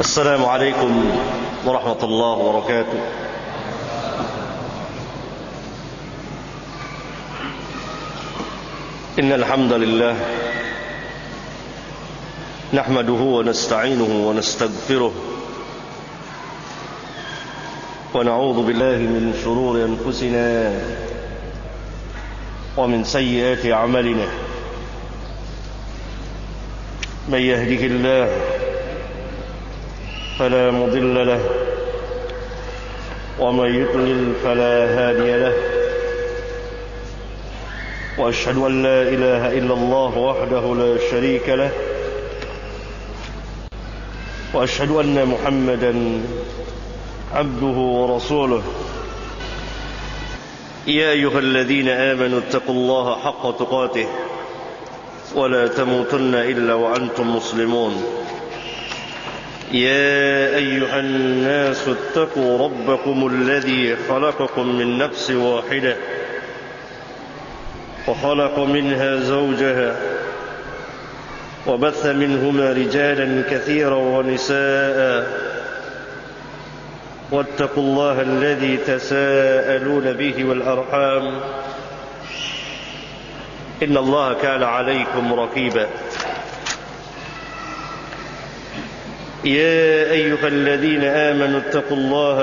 السلام عليكم ورحمة الله وبركاته. إن الحمد لله نحمده ونستعينه ونستغفره ونعوذ بالله من شرور أنفسنا ومن سيئات أعمالنا. من يهده الله فلا مضل له ومن يضلل فلا هادي له، وأشهد أن لا إله إلا الله وحده لا شريك له، وأشهد أن محمدا عبده ورسوله. يا أيها الذين آمنوا اتقوا الله حق تقاته ولا تموتن إلا وأنتم مسلمون. يا أيها الناس اتقوا ربكم الذي خلقكم من نفس واحدة وخلق منها زوجها وبث منهما رجالا كثيرا ونساء، واتقوا الله الذي تساءلون به والأرحام إن الله كان عليكم رقيبا. يا أيها الذين آمنوا اتقوا الله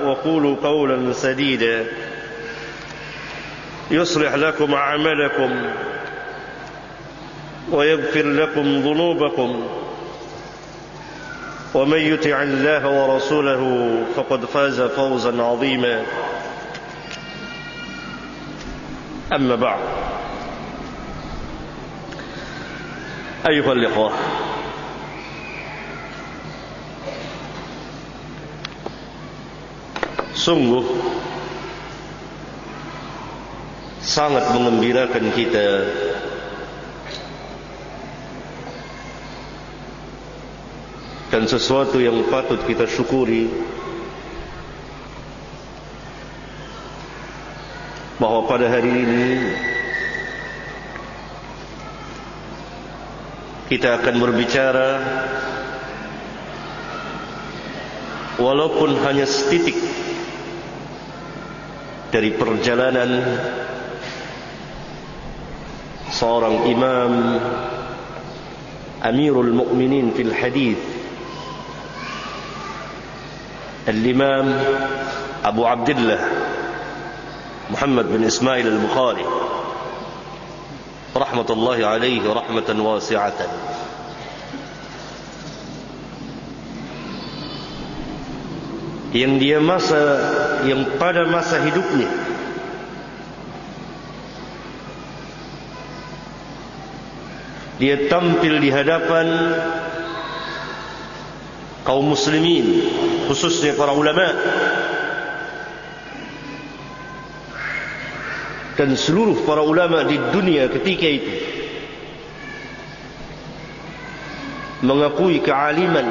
وقولوا قولا سديدا يصلح لكم أعمالكم ويغفر لكم ذنوبكم، ومن يطع الله ورسوله فقد فاز فوزا عظيما. أما بعد، أيها الإخوة، sungguh sangat mengembirakan kita dan sesuatu yang patut kita syukuri bahwa pada hari ini kita akan berbicara walaupun hanya setitik dari perjalanan seorang imam Amirul Mukminin fil Hadith, Al-Imam Abu Abdullah Muhammad bin Ismail Al-Bukhari rahmatullahi alaihi rahmatan wasi'atan. Yang pada masa hidupnya dia tampil di hadapan kaum muslimin, khususnya para ulama dan seluruh para ulama di dunia ketika itu, mengakui kealiman,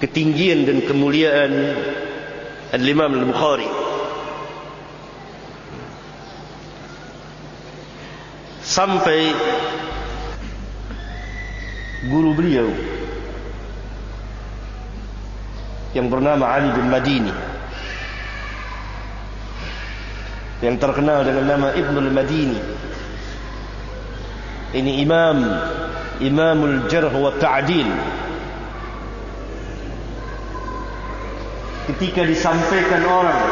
ketinggian dan kemuliaan Al-Imam Al-Bukhari. Sampai guru beliau yang bernama Ali bin Madini, yang terkenal dengan nama Ibnul Madini, ini Imamul Jarh wa Ta'dil, ketika disampaikan orang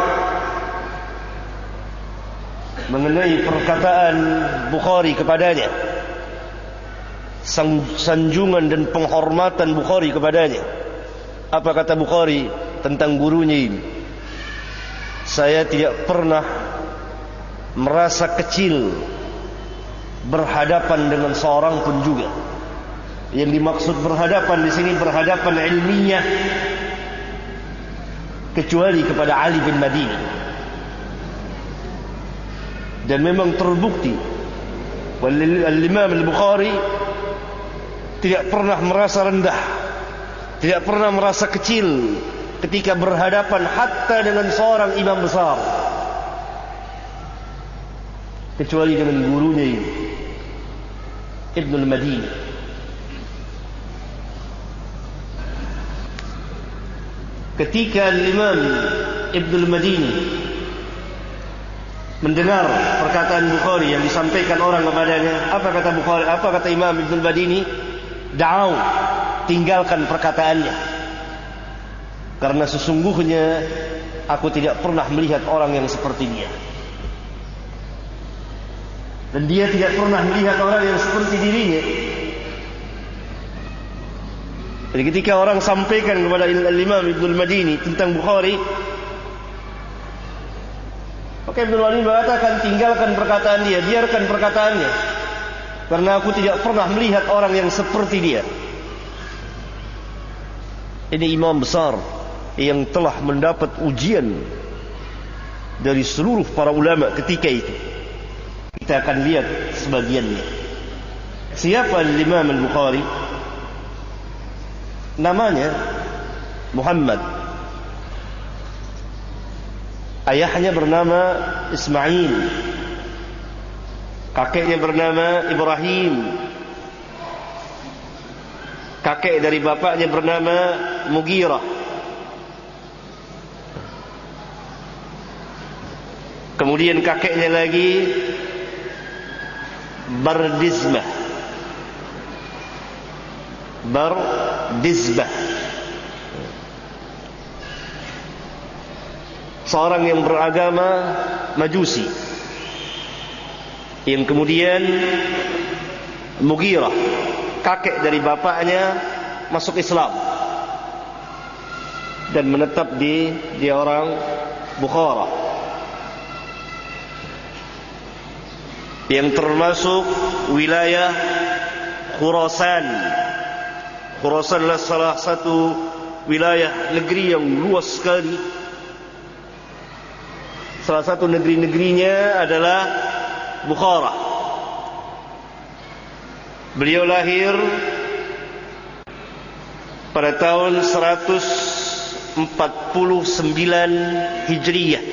mengenai perkataan Bukhari kepadanya, sanjungan dan penghormatan Bukhari kepadanya, apa kata Bukhari tentang gurunya ini? Saya tidak pernah merasa kecil berhadapan dengan seorang pun juga. Yang dimaksud berhadapan di sini berhadapan ilmiah, kecuali kepada Ali bin Madini. Dan memang terbukti Al-Imam Al-Bukhari tidak pernah merasa rendah, tidak pernah merasa kecil ketika berhadapan hatta dengan seorang imam besar, kecuali dengan gurunya ini, Ibnul Madini. ketika Imam Ibnul Madini mendengar perkataan Bukhari yang disampaikan orang kepadanya, apa kata Bukhari, apa kata Imam Ibnul Madini? Da'au, tinggalkan perkataannya, karena sesungguhnya aku tidak pernah melihat orang yang seperti dia, dan dia tidak pernah melihat orang yang seperti dirinya. Jadi ketika orang sampaikan kepada Imam Ibnul Madini tentang Bukhari, maka Ibnul Madini mengatakan, tinggalkan perkataan dia, biarkan perkataannya, karena aku tidak pernah melihat orang yang seperti dia. Ini imam besar yang telah mendapat ujian dari seluruh para ulama ketika itu. Kita akan lihat sebagiannya. Siapa Imam Al-Bukhari? Namanya Muhammad. Ayahnya bernama Ismail, kakeknya bernama Ibrahim, kakek dari bapaknya bernama Mughirah, kemudian kakeknya lagi Bardizbah, seorang yang beragama Majusi, yang kemudian Mughirah, kakek dari bapaknya, masuk Islam dan menetap di orang Bukhara, yang termasuk wilayah Khurasan. Khurasan adalah salah satu wilayah negeri yang luas sekali. Salah satu negeri-negerinya adalah Bukhara. Beliau lahir pada tahun 149 Hijriyah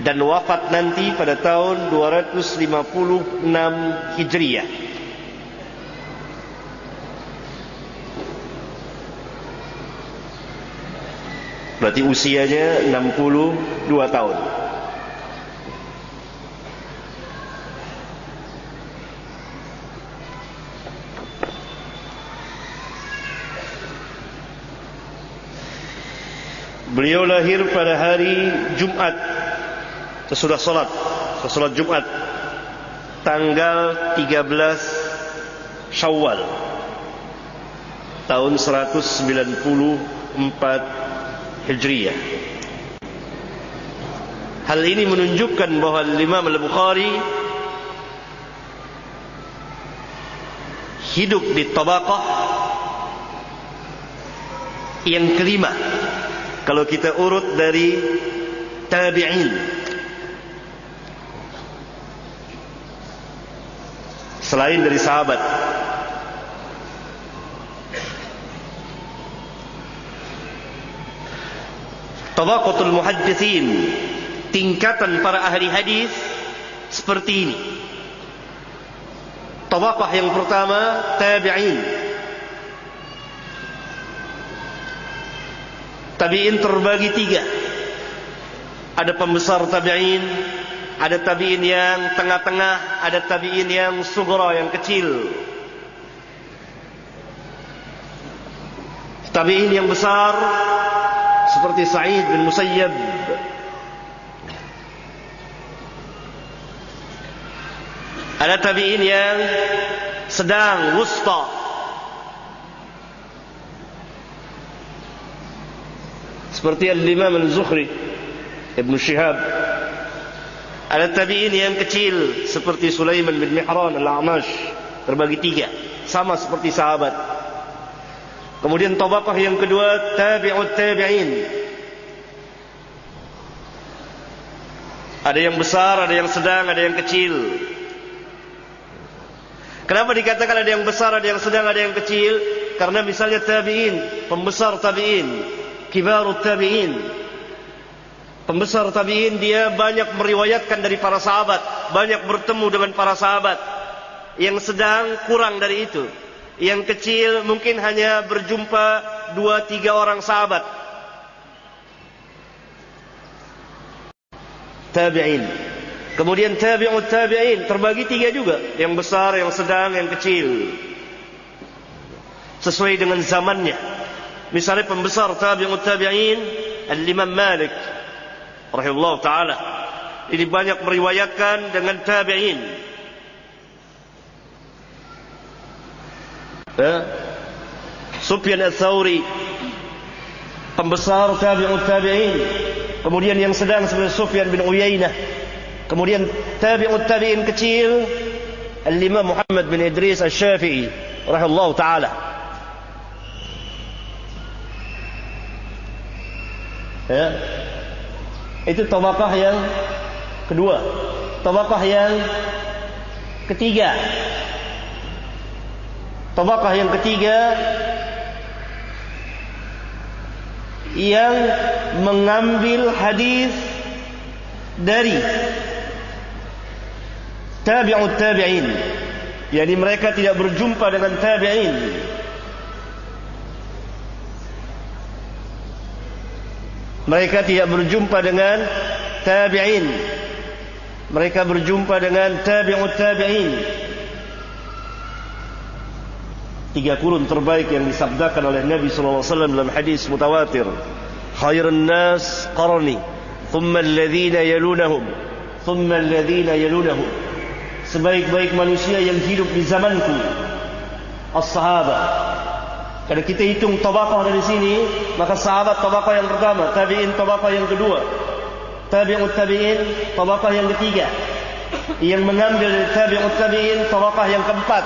dan wafat nanti pada tahun 256 Hijriyah. Berarti usianya 62 tahun. Beliau lahir pada hari Jumat, sesudah salat Jumat, tanggal 13 Syawal tahun 194 Hijriyah. Hal ini menunjukkan bahwa Imam Al-Bukhari hidup di tabaqah yang kelima kalau kita urut dari tabi'in. Selain dari sahabat, tabaqatul muhadditsin, tingkatan para ahli hadis seperti ini. Tabaqah yang pertama tabi'in. Tabi'in terbagi tiga. Ada pembesar tabi'in, ada tabi'in yang tengah-tengah, ada tabi'in yang sughra, yang kecil. Tabi'in yang besar seperti Sa'id bin Musayyab, ada tabi'in yang sedang, wusta, seperti Al-Imam Al-Zuhri, Ibn Shihab. Ada tabi'in yang kecil seperti Sulaiman bin Mihran Al-A'mash, terbagi tiga, sama seperti sahabat. Kemudian tabaqah yang kedua tabi'ut tabi'in. Ada yang besar, ada yang sedang, ada yang kecil. Kenapa dikatakan ada yang besar, ada yang sedang, ada yang kecil? Karena misalnya tabi'in, pembesar tabi'in, kibarut tabi'in. Pembesar tabi'in dia banyak meriwayatkan dari para sahabat, banyak bertemu dengan para sahabat. Yang sedang kurang dari itu. Yang kecil mungkin hanya berjumpa 2-3 orang sahabat. tabi'in. Kemudian tabi'ut tabi'in terbagi 3 juga, yang besar, yang sedang, yang kecil, sesuai dengan zamannya. Misalnya pembesar tabi'ut tabi'in Al-Imam Malik rahimahullah ta'ala, ini banyak meriwayatkan dengan tabi'in. Sufyan Ats-Tsauri, pembesar tabi'ut tabi'in. Kemudian yang sedang seperti Sufyan bin Uyainah. Kemudian tabi'ut tabi'in kecil Al-Imam Muhammad bin Idris Asy-Syafi'i rahimahullah ta'ala. Itu tabaqah yang kedua. Tabaqah yang ketiga. Tabaqah yang ketiga yang mengambil hadis dari tabi'ut tabi'in, yakni mereka tidak berjumpa dengan tabi'in. Mereka tidak berjumpa dengan tabi'in. Mereka berjumpa dengan tabi'ut tabi'in. 3 kurun terbaik yang disabdakan oleh Nabi SAW dalam hadis mutawatir. Khairun nas qarni, thumma alladhina yalunahum, thumma alladhina yalunahum. Sebaik-baik manusia yang hidup di zamanku as-sahabah. Kalau kita hitung tabaqah dari sini, maka sahabat tabaqah yang pertama, tabi'in tabaqah yang kedua, tabi'ut tabi'in tabaqah yang ketiga, yang mengambil dari tabi'ut tabi'in tabaqah yang keempat.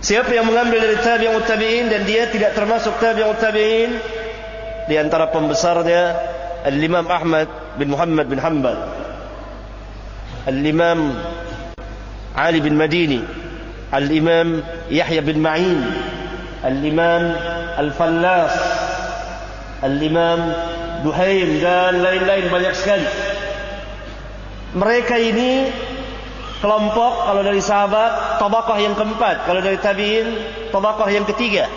Siapa yang mengambil dari tabi'ut tabi'in dan dia tidak termasuk tabi'ut tabi'in? Di antara pembesarnya Al-Imam Ahmad bin Muhammad bin Hanbal, Al-Imam Ali bin Madini, Al-Imam Yahya bin Ma'in, Al-Imam Al-Fallas, Al-Imam Duhaim, dan lain-lain banyak sekali. Mereka ini kelompok, kalau dari sahabat tabaqah yang keempat, kalau dari tabi'in tabaqah yang ketiga.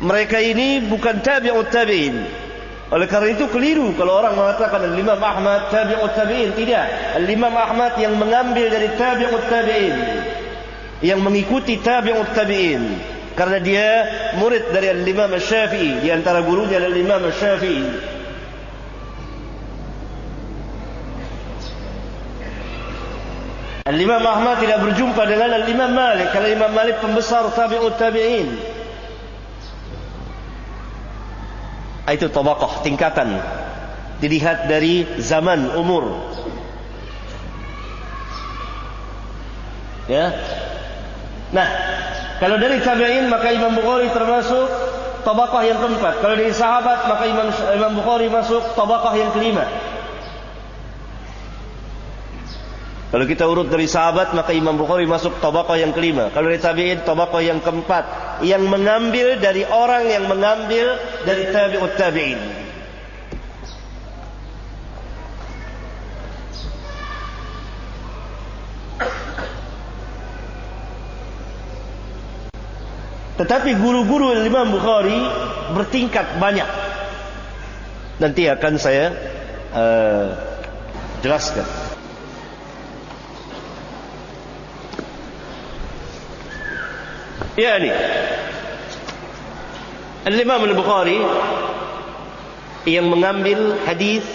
Mereka ini bukan tabi'ut tabi'in. Oleh karena itu keliru kalau orang mengatakan Al-Imam Ahmad tabi'ut tabi'in. Tidak. Al-Imam Ahmad yang mengambil dari tabi'ut tabi'in, yang mengikuti tabi'ut tabi'in, karena dia murid dari Al-Imam Asy-Syafi'i. Di antara gurunya Al-Imam Asy-Syafi'i. Al-Imam Ahmad tidak berjumpa dengan Al-Imam Malik. Kalau Imam Malik pembesar tabi'ut tabi'in. Itu tabaqah, tingkatan. Dilihat dari zaman, umur. Ya. Nah, kalau dari tabi'in maka Imam Bukhari termasuk tabaqah yang keempat. Kalau dari sahabat maka Imam Bukhari masuk tabaqah yang kelima. Kalau kita urut dari sahabat maka Imam Bukhari masuk tabaqah yang kelima. Kalau dari tabi'in tabaqah yang keempat, yang mengambil dari orang yang mengambil dari tabi'ut tabi'in. Tetapi guru-guru Imam Bukhari bertingkat banyak. Nanti akan saya jelaskan. Ya ini Al-Imam Al-Bukhari yang mengambil hadis,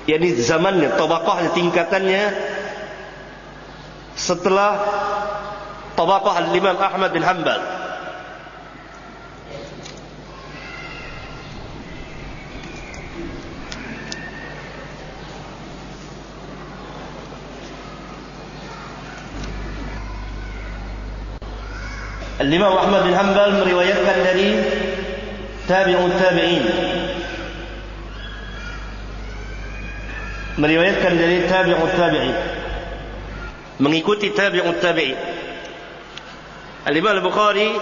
yakni zamannya, tabaqahnya, tingkatannya setelah tabaqah Al-Imam Ahmad bin Hanbal. Al-Imam Ahmad bin Hanbal meriwayatkan dari tabi'ut tabi'in, meriwayatkan dari tabi'ut tabi'in, mengikuti tabi'ut tabi'in. Al-Imam Al-Bukhari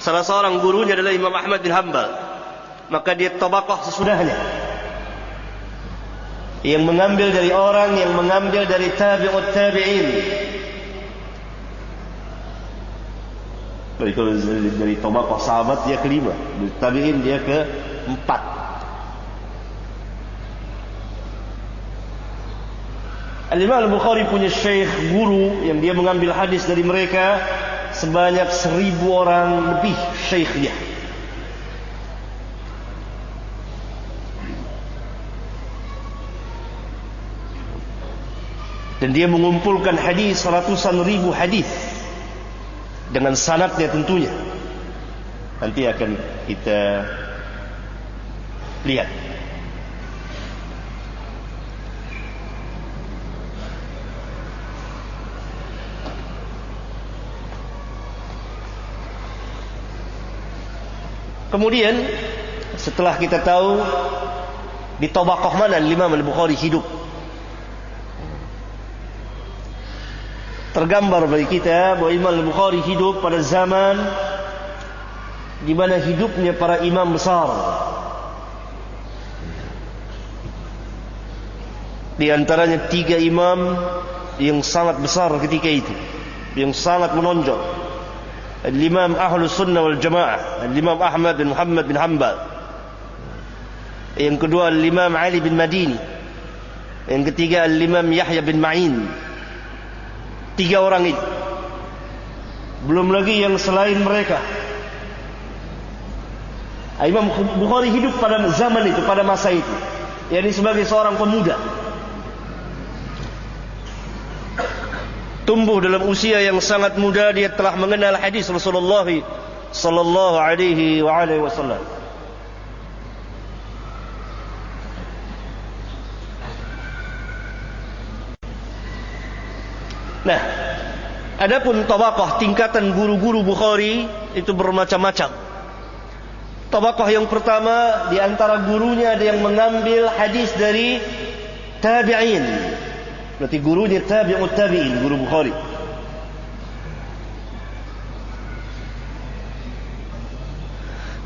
salah seorang gurunya adalah Imam Ahmad bin Hanbal, maka dia tabaqah sesudahnya, yang mengambil dari orang yang mengambil dari tabi'ut tabi'in. Dari tabaqah sahabat dia kelima, dari tabi'in dia keempat. Al-Imam Al-Bukhari punya syekh, guru yang dia mengambil hadis dari mereka sebanyak 1000 orang lebih syekhnya. Dan dia mengumpulkan hadis ratusan ribu hadis dengan sanadnya tentunya. Nanti akan kita lihat. Kemudian setelah kita tahu di tabaqah mana Imam Al-Bukhari hidup, tergambar bagi kita bahwa Imam Al-Bukhari hidup pada zaman di mana hidupnya para imam besar. Di antaranya 3 imam yang sangat besar ketika itu, yang sangat menonjol. Al-Imam Ahlus Sunnah wal Jamaah, Al-Imam Ahmad bin Muhammad bin Hanbal. Yang kedua Al-Imam Ali bin Madini. Yang ketiga Al-Imam Yahya bin Ma'in. 3 orang itu. Belum lagi yang selain mereka. Imam Bukhari hidup pada zaman itu, pada masa itu, yakni sebagai seorang pemuda, tumbuh dalam usia yang sangat muda. Dia telah mengenal hadis Rasulullah sallallahu alaihi wasallam. Nah, adapun tabaqah tingkatan guru-guru Bukhari itu bermacam-macam. Tabaqah yang pertama, di antara gurunya ada yang mengambil hadis dari tabi'in. Berarti gurunya tabi'ut tabi'in, guru Bukhari.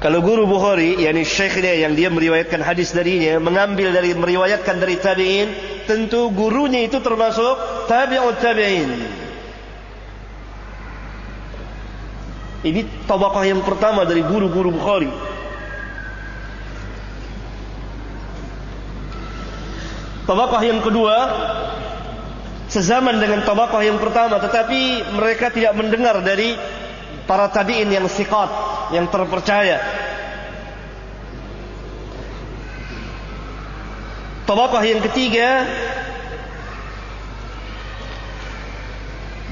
Kalau guru Bukhari, yakni syekhnya yang dia meriwayatkan hadis darinya, meriwayatkan dari tabi'in, tentu gurunya itu termasuk tabi'ut tabi'in. Ini tabaqah yang pertama dari guru-guru Bukhari. Tabaqah yang kedua, sezaman dengan tabaqah yang pertama, tetapi mereka tidak mendengar dari para tabi'in yang thiqat, yang terpercaya. Tabaqah yang ketiga,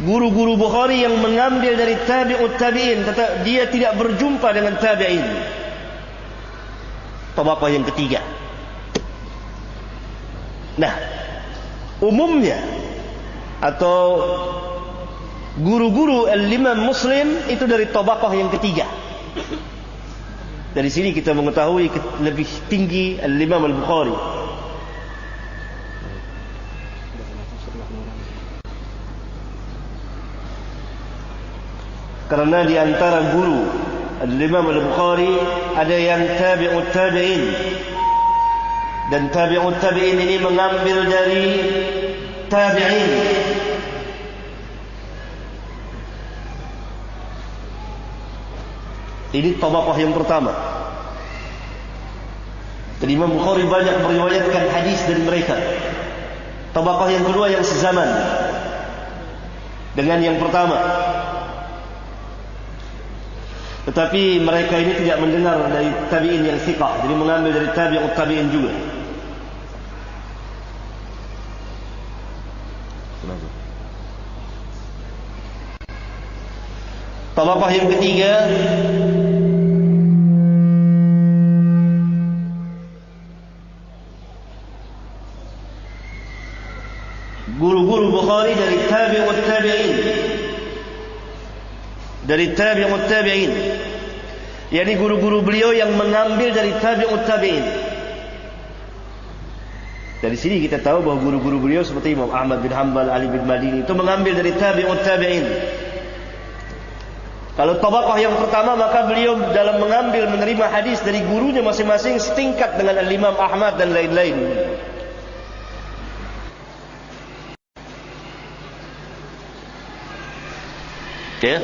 guru-guru Bukhari yang mengambil dari tabi'ut tabi'in, tetapi dia tidak berjumpa dengan tabi'in. Tabaqah yang ketiga. Nah, umumnya atau guru-guru al-Imam Muslim itu dari tabaqah yang ketiga. Dari sini kita mengetahui lebih tinggi al-Imam Al-Bukhari. Karena di antara guru al-Imam Al-Bukhari ada yang tabi'ut tabi'in. Dan tabi'ut tabi'in ini mengambil dari tabi'in. Ini tabaqah yang pertama. Dan Imam Bukhari banyak meriwayatkan hadis dari mereka. Tabaqah yang kedua yang sezaman dengan yang pertama. Tetapi mereka ini tidak mendengar dari tabi'in yang thiqah, jadi mengambil dari tabi'ut tabi'in juga. Tabaqah yang ketiga, guru-guru Bukhari dari tabi'ut tabi'in. Dari tabi'ut tabi'in, yakni guru-guru beliau yang mengambil dari tabi'ut tabi'in. Dari sini kita tahu bahwa guru-guru beliau seperti Imam Ahmad bin Hanbal, Ali bin Madini itu mengambil dari tabi'ut tabi'in. Kalau tabaqah yang pertama, maka beliau dalam mengambil menerima hadis dari gurunya masing-masing setingkat dengan Al-Imam Ahmad dan lain-lain. Ya,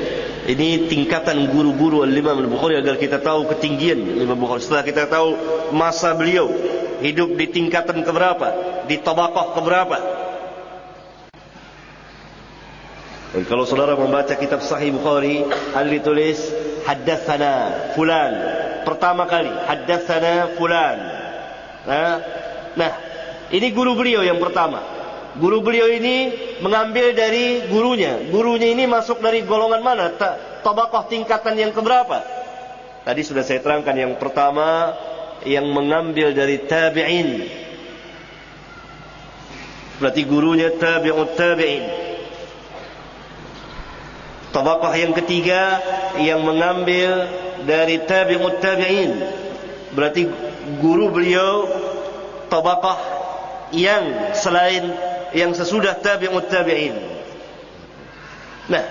ini tingkatan guru-guru Al-Imam Al-Bukhari agar kita tahu ketinggian Imam Bukhari. Setelah kita tahu masa beliau hidup di tingkatan keberapa, di tabaqah keberapa. Dan kalau saudara membaca kitab Sahih Bukhari, ada ditulis haddatsana fulan. Pertama kali haddatsana fulan. Nah, ini guru beliau yang pertama. Guru beliau ini mengambil dari gurunya. Gurunya ini masuk dari golongan mana? Tabaqah tingkatan yang keberapa? Tadi sudah saya terangkan, yang pertama yang mengambil dari tabi'in. Berarti gurunya tabi'ut tabi'in. Tabaqah yang ketiga yang mengambil dari tabi'ut tabi'in. Berarti guru beliau tabaqah yang selain, yang sesudah tabi'ut tabi'in. Nah,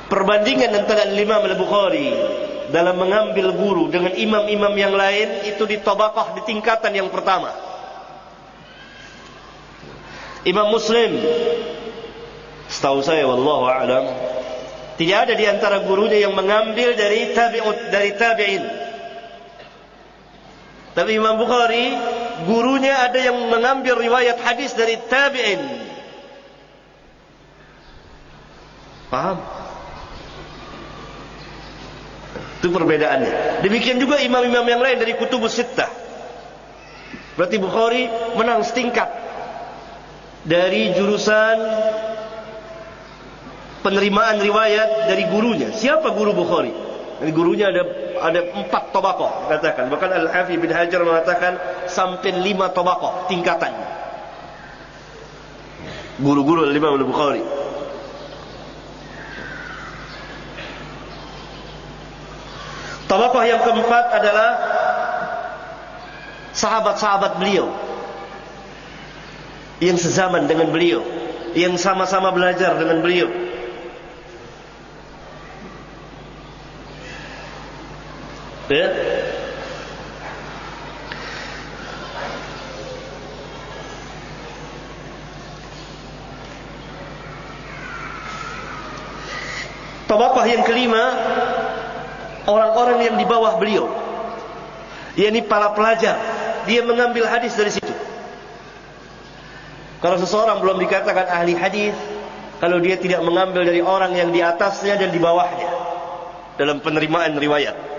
perbandingan antara Imam Al-Bukhari dalam mengambil guru dengan imam-imam yang lain itu di tabaqah, di tingkatan yang pertama. Imam Muslim, setahu saya wallahu a'lam, tidak ada di antara gurunya yang mengambil dari tabi'in. Tapi Imam Bukhari, gurunya ada yang mengambil riwayat hadis dari tabi'in. Paham? Itu perbedaannya. Demikian juga imam-imam yang lain dari kutubus sittah. Berarti Bukhari menang setingkat dari jurusan penerimaan riwayat dari gurunya. Siapa guru Bukhari? Dari gurunya ada 4 tabaqah katakan. Bahkan Al-Hafidz bin Hajar mengatakan sampai 5 tabaqah tingkatan guru-guru Imam Al-Bukhari. Tabaqah yang keempat adalah sahabat-sahabat beliau yang sezaman dengan beliau, yang sama-sama belajar dengan beliau. Ya. Tabaqah yang kelima, orang-orang yang di bawah beliau, yakni para pelajar. Dia mengambil hadis dari situ. Kalau seseorang belum dikatakan ahli hadis kalau dia tidak mengambil dari orang yang di atasnya dan di bawahnya dalam penerimaan riwayat.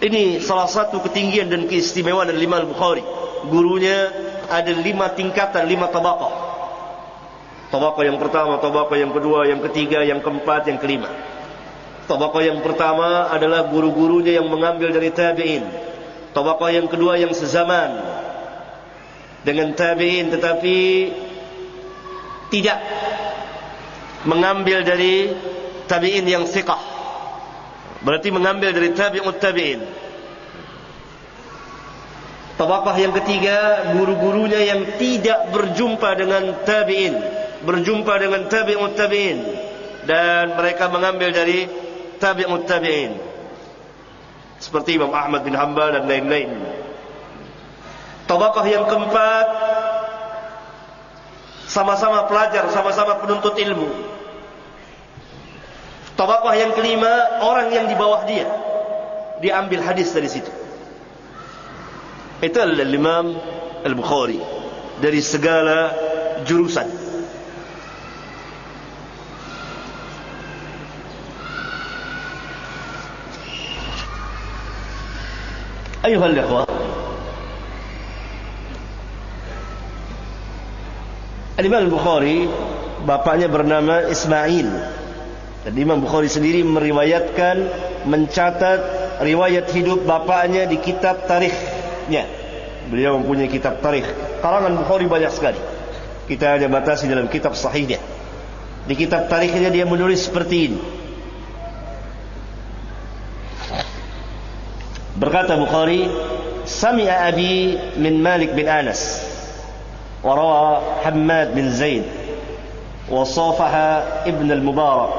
Ini salah satu ketinggian dan keistimewaan dari Imam Al-Bukhari. Gurunya ada 5 tingkatan, 5 tabaqah. Tabaqah yang pertama, tabaqah yang kedua, yang ketiga, yang keempat, yang kelima. Tabaqah yang pertama adalah guru-gurunya yang mengambil dari tabi'in. Tabaqah yang kedua yang sezaman dengan tabi'in tetapi tidak mengambil dari tabi'in yang thiqah. Berarti mengambil dari tabi'ut tabi'in. Tabaqah yang ketiga, guru-gurunya yang tidak berjumpa dengan tabi'in, berjumpa dengan tabi'ut tabi'in, dan mereka mengambil dari tabi'ut tabi'in, seperti Imam Ahmad bin Hanbal dan lain-lain. Tabaqah yang keempat, sama-sama pelajar, sama-sama penuntut ilmu. Tabaqah yang kelima, orang yang di bawah dia, diambil hadis dari situ. Itu adalah Imam Al-Bukhari dari segala jurusan. Ayuhal ikhwah, Imam Al-Bukhari bapaknya bernama Ismail. Dan Imam Bukhari sendiri meriwayatkan, mencatat riwayat hidup bapaknya di kitab tarikhnya. Beliau mempunyai kitab tarikh. Karangan Bukhari banyak sekali. Kita hanya batasi dalam kitab sahihnya. Di kitab tarikhnya dia menulis seperti ini. Berkata Bukhari, "Sami'a abi min Malik bin Anas, wa rawa Hammad bin Zaid, wa safaha Ibn al-Mubarak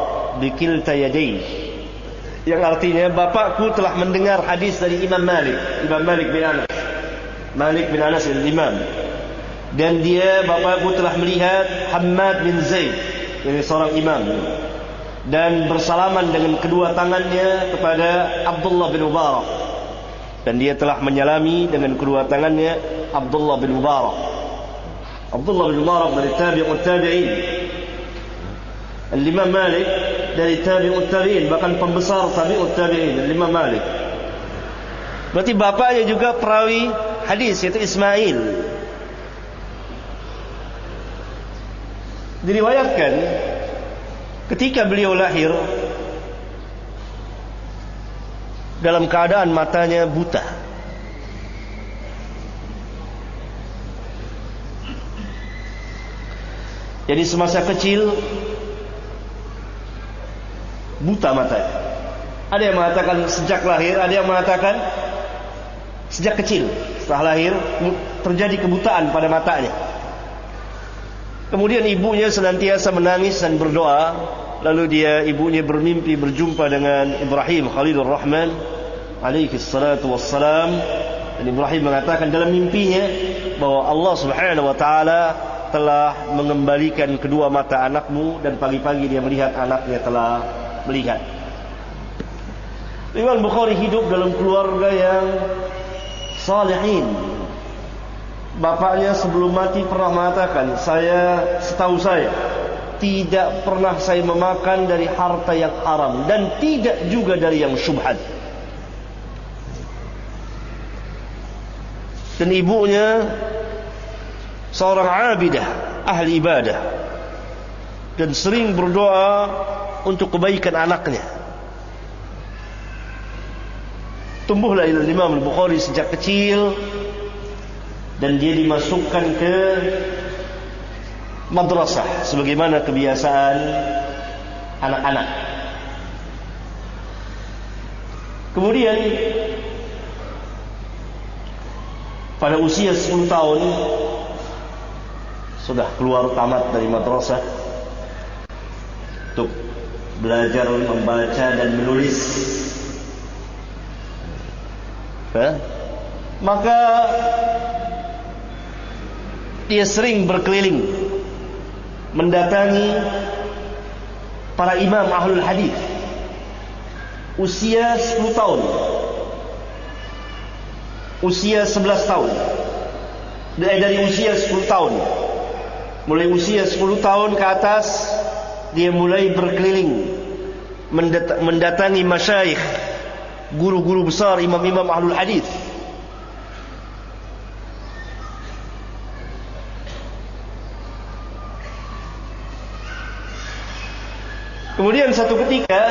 bikilta yadayhi." Yang artinya, bapakku telah mendengar hadis dari Imam Malik bin Anas. Malik bin Anas al-Imam. Dan bapakku telah melihat Hammad bin Zaid. Ini seorang imam, dan bersalaman dengan kedua tangannya kepada Abdullah bin Mubarak, dan dia telah menyalami dengan kedua tangannya Abdullah bin Mubarak. Abdullah bin Mubarak dari tabi'ut tabi'in, Al-Imam Malik dari tabi'ut tabi'in, bahkan pembesar tabi'ut tabi'in, Al-Imam Malik. Berarti bapaknya juga perawi hadis, yaitu Ismail. Diriwayatkan ketika beliau lahir dalam keadaan matanya buta. Jadi semasa kecil buta matanya. Ada yang mengatakan sejak lahir, ada yang mengatakan sejak kecil. Setelah lahir terjadi kebutaan pada matanya. Kemudian ibunya senantiasa menangis dan berdoa. Lalu ibunya bermimpi berjumpa dengan Ibrahim Khalilur Rahman alaihi salatu wassalam. Dan Ibrahim mengatakan dalam mimpinya bahwa Allah Subhanahu wa taala telah mengembalikan kedua mata anakmu, dan pagi-pagi dia melihat anaknya telah melihat. Imam Bukhari hidup dalam keluarga yang salihin. Bapaknya sebelum mati pernah mengatakan, setahu saya tidak pernah saya memakan dari harta yang haram, dan tidak juga dari yang syubhat. Dan ibunya seorang abidah, ahli ibadah, dan sering berdoa untuk kebaikan anaknya. Tumbuhlah Imam Al-Bukhari sejak kecil, dan dia dimasukkan ke madrasah sebagaimana kebiasaan anak-anak. Kemudian pada usia 10 tahun sudah keluar tamat dari madrasah untuk belajar membaca dan menulis. Maka dia sering berkeliling mendatangi para imam ahlul hadis. Usia 10 tahun, usia 11 tahun, dari usia 10 tahun, mulai usia 10 tahun ke atas, dia mulai berkeliling mendatangi masyayikh, guru-guru besar, imam-imam ahlul hadis. Kemudian satu ketika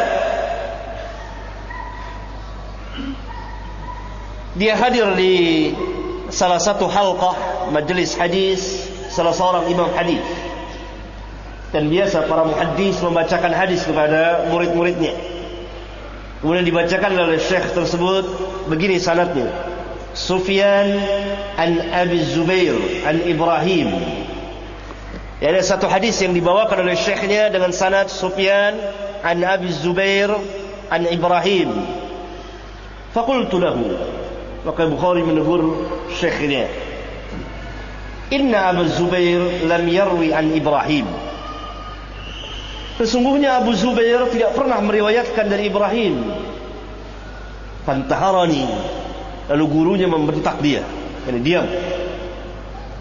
dia hadir di salah satu halqah majelis hadis salah seorang imam hadis. Dan biasa para muhaddis membacakan hadis kepada murid-muridnya. Kemudian dibacakan oleh syekh tersebut, begini sanadnya: Sufyan an Abi Zubair an Ibrahim. Ada satu hadis yang dibawakan oleh syekhnya dengan sanad Sufyan an Abi Zubair an Ibrahim. Faqultu lahu, maka Bukhari menegur syekhnya, Inna Abu Zubair lam yarwi an Ibrahim. Sesungguhnya Abu Zubair tidak pernah meriwayatkan dari Ibrahim. Fantaharani, lalu gurunya membentak dia, yani diam.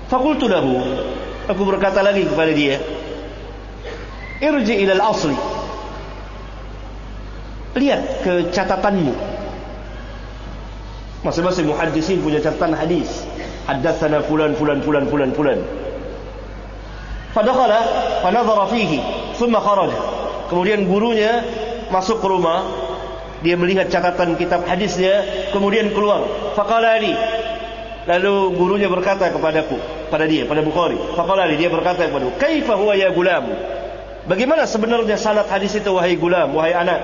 Faqultu lahu, aku berkata lagi kepada dia, Irji ilal asli, lihat ke catatanmu. Masing-masing muhaddisin punya catatan hadis. Haddatsana fulan fulan fulan fulan fulan. Fadakhala fanadhara fihi thumma kharaja. Kemudian gurunya masuk ke rumah, dia melihat catatan kitab hadisnya, kemudian keluar. Faqala li, lalu gurunya berkata kepadaku, pada Bukhari. Faqala li, dia berkata kepadaku, kaifa huwa ya gulam? Bagaimana sebenarnya sanad hadis itu wahai gulam, wahai anak?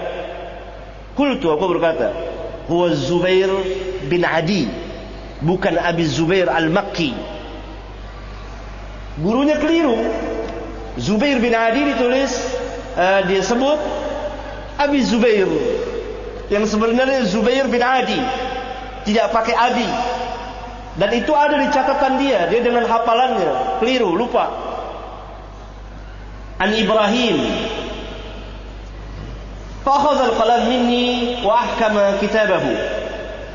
Qultu, aku berkata, huwa Zubair bin Adi, bukan Abi Zubair al-Makki. Gurunya keliru. Zubair bin Adi ditulis, dia sebut Abi Zubair, yang sebenarnya Zubair bin Adi, tidak pakai Abi. Dan itu ada di catatan dia dengan hafalannya keliru, lupa. an Ibrahim. Fa akhadha al-qalam minni wa ahkama kitabahu.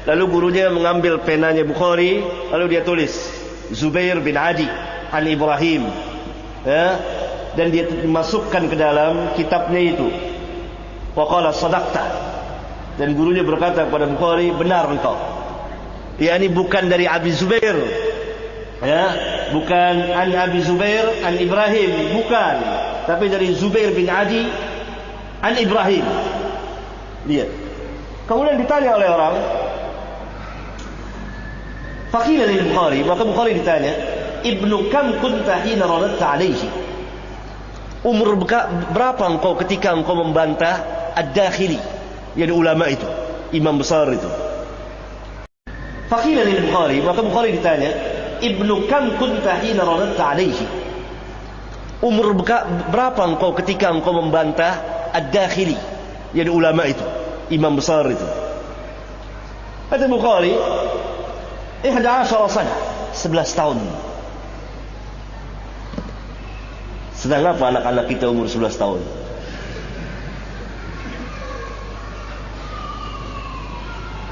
Lalu gurunya mengambil penanya Bukhari, lalu dia tulis Zubair bin Adi an Ibrahim, ya, dan dia masukkan ke dalam kitabnya itu. Wa qala sadaqta. Dan gurunya berkata kepada Bukhari, benar engkau. yakni bukan dari Abi Zubair, ya, bukan an Abi Zubair an Ibrahim, bukan, tapi dari Zubair bin Adi an Ibrahim. Lihat. Kemudian ditanya oleh orang, faqila lil Bukhari, maka Bukhari ditanya, ibnu kam kunta hina radadta alaihi, umur berapa engkau ketika engkau membantah ad-Dakhili, yang ulama itu, imam besar itu. Faqila lil Bukhari, maka Bukhari ditanya, ibnu kam kunta hina radadta alaihi, umur berapa engkau ketika engkau membantah ad-Dakhili, yang ulama itu, imam besar itu. Kata Bukhari, 11 sana, 11 tahun. Sedang apa anak-anak kita umur 11 tahun?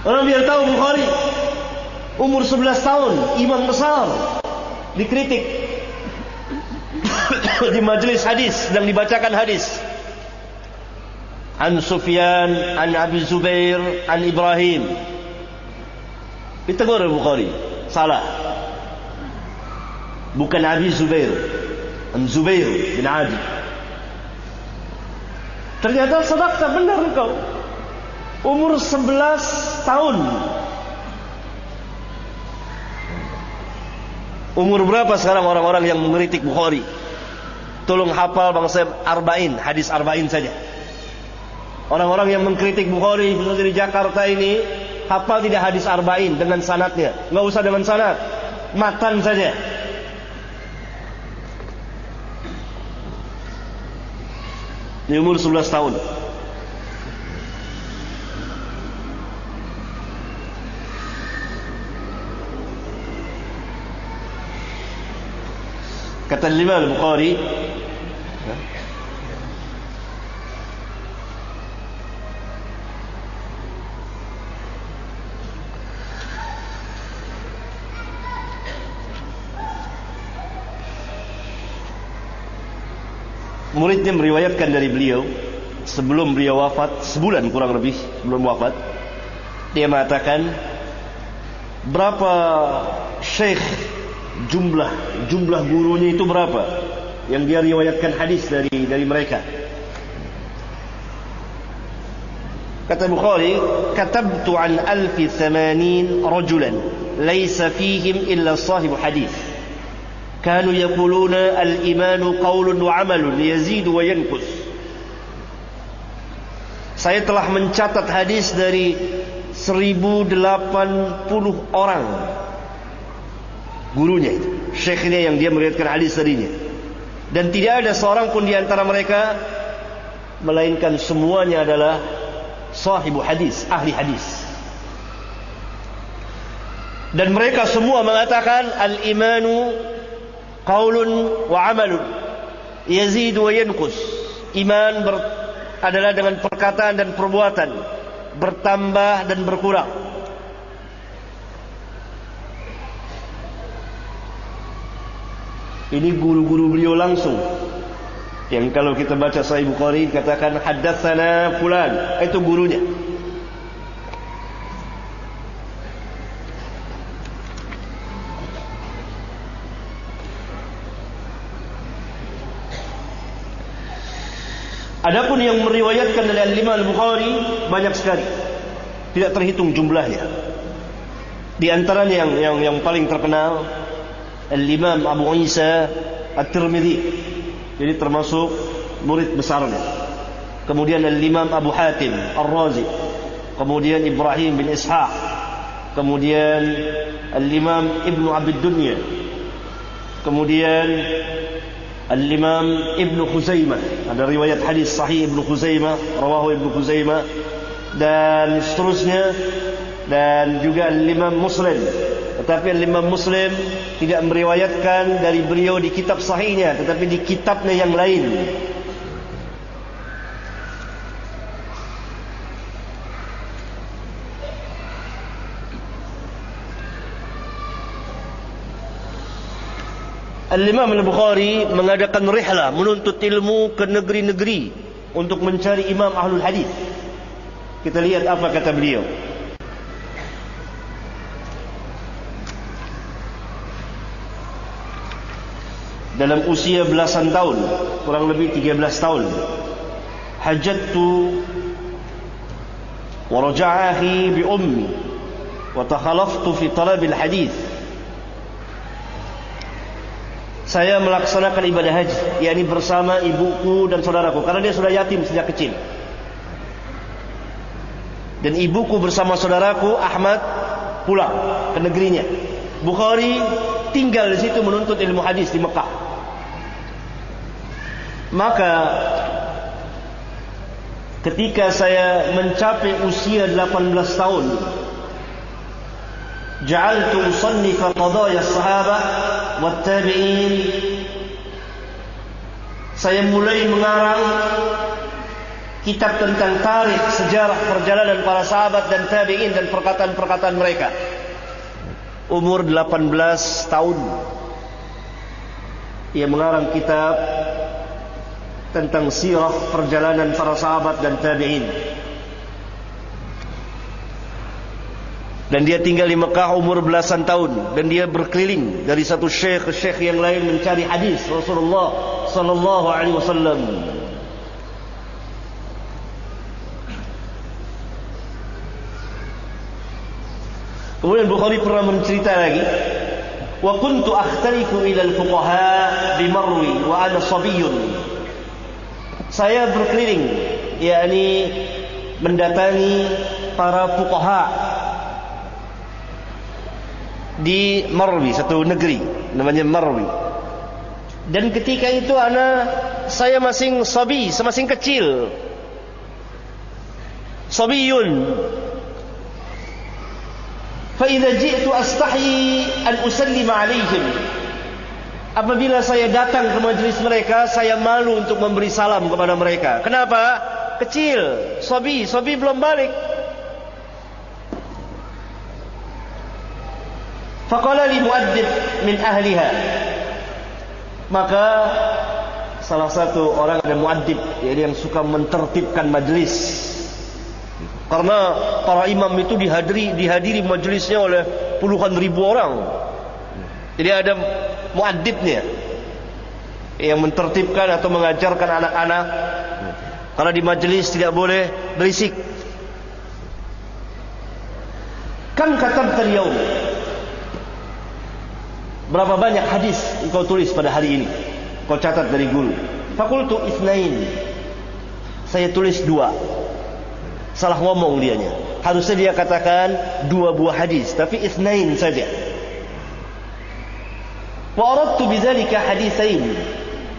Orang biar tahu Bukhari umur 11 tahun, imam besar, dikritik di majelis hadis, sedang dibacakan hadis. An Sufyan, an Abi Zubair, an Ibrahim. Ditegur Bukhari, salah. Bukan Abi Zubair, an Zubair bin Adi. Ternyata sadaqta, benar engkau. Umur 11 tahun. Umur berapa sekarang orang-orang yang mengkritik Bukhari? Tolong hafal bangsa arba'in, hadis arba'in saja. Orang-orang yang mengkritik Bukhari di Jakarta ini, hafal tidak hadis arba'in dengan sanadnya. Enggak usah dengan sanad, matan saja. Di umur 11 tahun. Kata Imam Al-Bukhari, muridnya meriwayatkan dari beliau sebelum beliau wafat, sebulan kurang lebih sebelum wafat, dia mengatakan, berapa syekh, jumlah gurunya itu berapa yang dia riwayatkan hadis dari mereka. Kata Bukhari, katabtu an 1080 rajulan laysa fihim illa sahibu hadis, kanu yaquluna al-imanu qawlun wa amalun yazidu wa yanqus. Saya telah mencatat hadis dari 1080 orang gurunya itu, syekhnya yang dia meriwayatkan hadis darinya, dan tidak ada seorang pun di antara mereka melainkan semuanya adalah sahibu hadis, ahli hadis. Dan mereka semua mengatakan al-imanu qaulun wa amalun yazidu wa yanqus. Iman adalah dengan perkataan dan perbuatan, bertambah dan berkurang. Ini guru-guru beliau langsung, yang kalau kita baca Sahih Bukhari katakan haddatsana fulan, itu gurunya. Adapun yang meriwayatkan dari Imam Al-Bukhari banyak sekali, tidak terhitung jumlahnya. Di antaranya yang paling terkenal Al-Imam Abu Isa At-Tirmidzi, jadi termasuk murid besarnya. Kemudian Al-Imam Abu Hatim Ar-Razi, kemudian Ibrahim bin Ishaq, kemudian Al-Imam Ibnu Abi Dunya, kemudian Al-Imam Ibnu Khuzaimah, ada riwayat hadis sahih Ibnu Khuzaimah, rawahu Ibnu Khuzaimah, dan seterusnya, dan juga Al-Imam Muslim, Tetapi Imam Muslim tidak meriwayatkan dari beliau di kitab sahihnya, tetapi di kitabnya yang lain. Al-Imam Al-Bukhari mengadakan rihlah, menuntut ilmu ke negeri-negeri untuk mencari imam ahlul hadis. Kita lihat apa kata beliau. Dalam usia belasan tahun, kurang lebih 13 tahun, hajattu wa raja'ahi bi ummi wa takhalaftu fi talabil hadis. Saya melaksanakan ibadah haji, yakni bersama ibuku dan saudaraku, karena dia sudah yatim sejak kecil. Dan ibuku bersama saudaraku Ahmad pulang ke negerinya. Bukhari tinggal di situ menuntut ilmu hadis di Mekah. Maka ketika saya mencapai usia 18 tahun, ja'altu usannifa qadaya sahabah wat tabi'in. Saya mulai mengarang kitab tentang tarikh, sejarah perjalanan para sahabat dan tabi'in dan perkataan-perkataan mereka. Umur 18 tahun ia mengarang kitab tentang sirah perjalanan para sahabat dan tabi'in. Dan dia tinggal di Mekah umur belasan tahun, dan dia berkeliling dari satu syekh ke syekh yang lain mencari hadis Rasulullah sallallahu alaihi wasallam. Kemudian Bukhari pernah mencerita lagi, wa kuntu akhtalifu ila al-fuqaha bi Marwi wa ana sabiyyun. Saya berkeliling, yakni mendatangi para fuqaha di Marwi, satu negeri namanya Marwi. Dan ketika itu saya masing sabi, semasing kecil, sabiyun. Fa idza ji'tu astahyi an usallima alaihim. Apabila saya datang ke majlis mereka, saya malu untuk memberi salam kepada mereka. Kenapa? Kecil, sabi belum balik. Faqala li muaddib min ahliha. Maka salah satu orang ada muaddib, yaitu yang suka mentertibkan majlis. Karena para imam itu dihadiri majlisnya oleh puluhan ribu orang. Jadi ada muaddibnya yang mentertibkan atau mengajarkan anak-anak. Karena di majlis tidak boleh berisik. Kam katabta al-yawm? Berapa banyak hadis engkau tulis pada hari ini? Kau catat dari guru. Fakultu itsnain. Saya tulis 2. Salah ngomong dianya. Harusnya dia katakan 2 buah hadis, tapi itsnain saja. Wa aradtu bidzalika haditsain.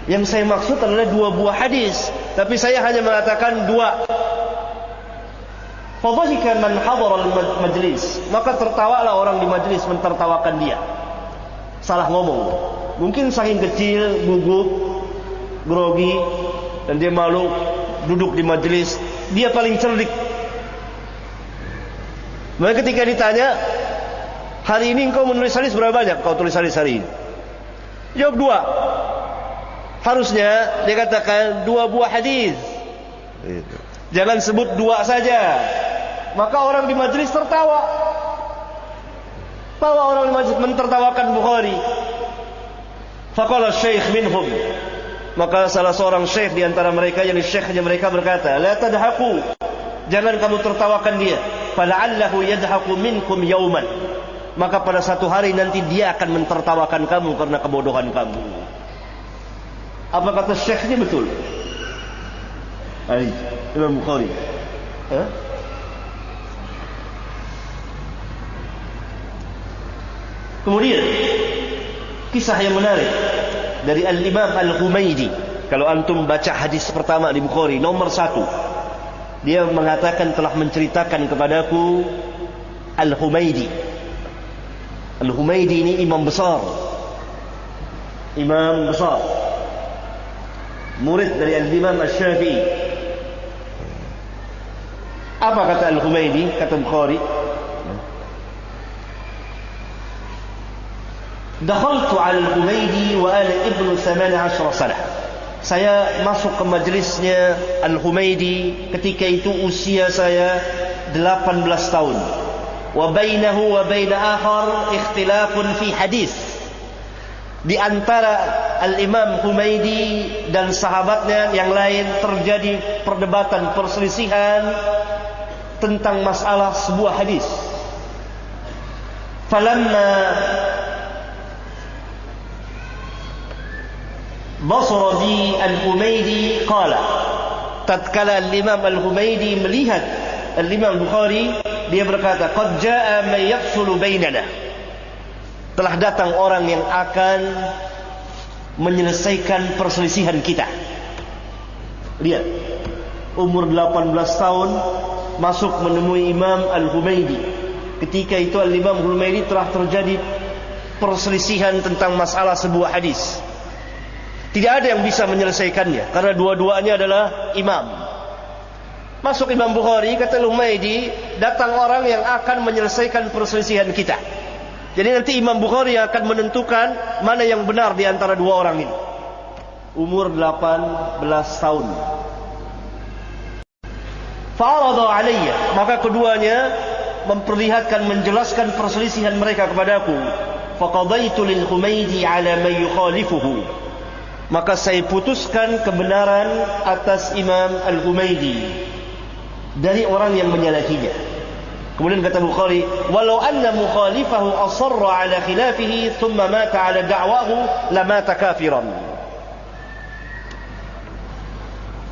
Yang saya maksud adalah 2 buah hadis, tapi saya hanya mengatakan 2. Fadhika man hadara al-majlis. Maka tertawalah orang di majlis mentertawakan dia. Salah ngomong. Mungkin saking kecil, gugup, grogi, dan dia malu duduk di majlis. Dia paling cerdik. Maka ketika ditanya, hari ini engkau menulis hadis berapa banyak kau tulis hadis hari ini? Jawab 2. Harusnya dia katakan 2 buah hadis. Jangan sebut 2 saja. Maka orang di majlis tertawa. Tawa orang di majlis mentertawakan Bukhari. Faqala syekh minhum. Maka salah seorang syekh di antara mereka, yang syekhnya mereka berkata, la tadhaku. Jangan kamu tertawakan dia. Fala'allahu yadhaku minkum yawman. Maka pada satu hari nanti dia akan mentertawakan kamu karena kebodohan kamu. Apa kata syekhnya betul? Imam Bukhari. Kemudian kisah yang menarik dari Al-Imam Al-Humaydi. Kalau antum baca hadis pertama di Bukhari, nomor 1, dia mengatakan telah menceritakan kepadaku Al-Humaydi. Al-Humaidi ini imam besar. Imam besar. Murid dari Al-Imam Asy-Syafi'i. Apa kata Al-Humaidi? Kata Bukhari, dakhaltu al-Humaidi wa ana ibnu 18 sanah. Saya masuk ke majlisnya Al-Humaidi ketika itu usia saya 18 tahun. Wa bainahu wa bain akhar ikhtilafun fi hadis. Di antara Al-Imam Humaidi dan sahabatnya yang lain terjadi perdebatan, perselisihan tentang masalah sebuah hadis. Falamma basara bi Al-Humaidi qala, tatkala Al-Imam Al-Humaidi melihat Al-Imam Bukhari, dia berkata, qad jaa man yafsulu bainana, telah datang orang yang akan menyelesaikan perselisihan kita. Lihat, umur 18 tahun masuk menemui Imam Al-Humaidi. Ketika itu Al-Imam Al-Humaidi telah terjadi perselisihan tentang masalah sebuah hadis. Tidak ada yang bisa menyelesaikannya karena dua-duanya adalah imam. Masuk Imam Bukhari, kata Al-Humaidi, datang orang yang akan menyelesaikan perselisihan kita. Jadi nanti Imam Bukhari akan menentukan mana yang benar di antara dua orang ini. Umur 18 tahun. Fa'arada alayya, maka keduanya memperlihatkan, menjelaskan perselisihan mereka kepadaku. Faqadaitu lil Humaidi ala man yukhalifuhu, maka saya putuskan kebenaran atas Imam Al-Humaidi dari orang yang menyalahinya. Kemudian kata Bukhari, walau anna mukhalifahu asarra ala khilafihi thumma mata ala da'wahu lamata kafiran.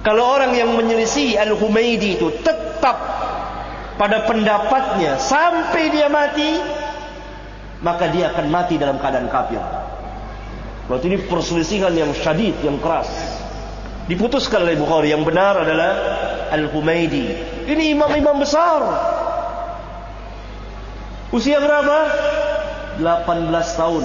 Kalau orang yang menyelisih Al-Humaidi itu tetap pada pendapatnya sampai dia mati, maka dia akan mati dalam keadaan kafir. Berarti ini perselisihan yang syadid, yang keras. Diputuskan oleh Bukhari, yang benar adalah Al-Humaidi. Ini imam-imam besar. Usia berapa? 18 tahun.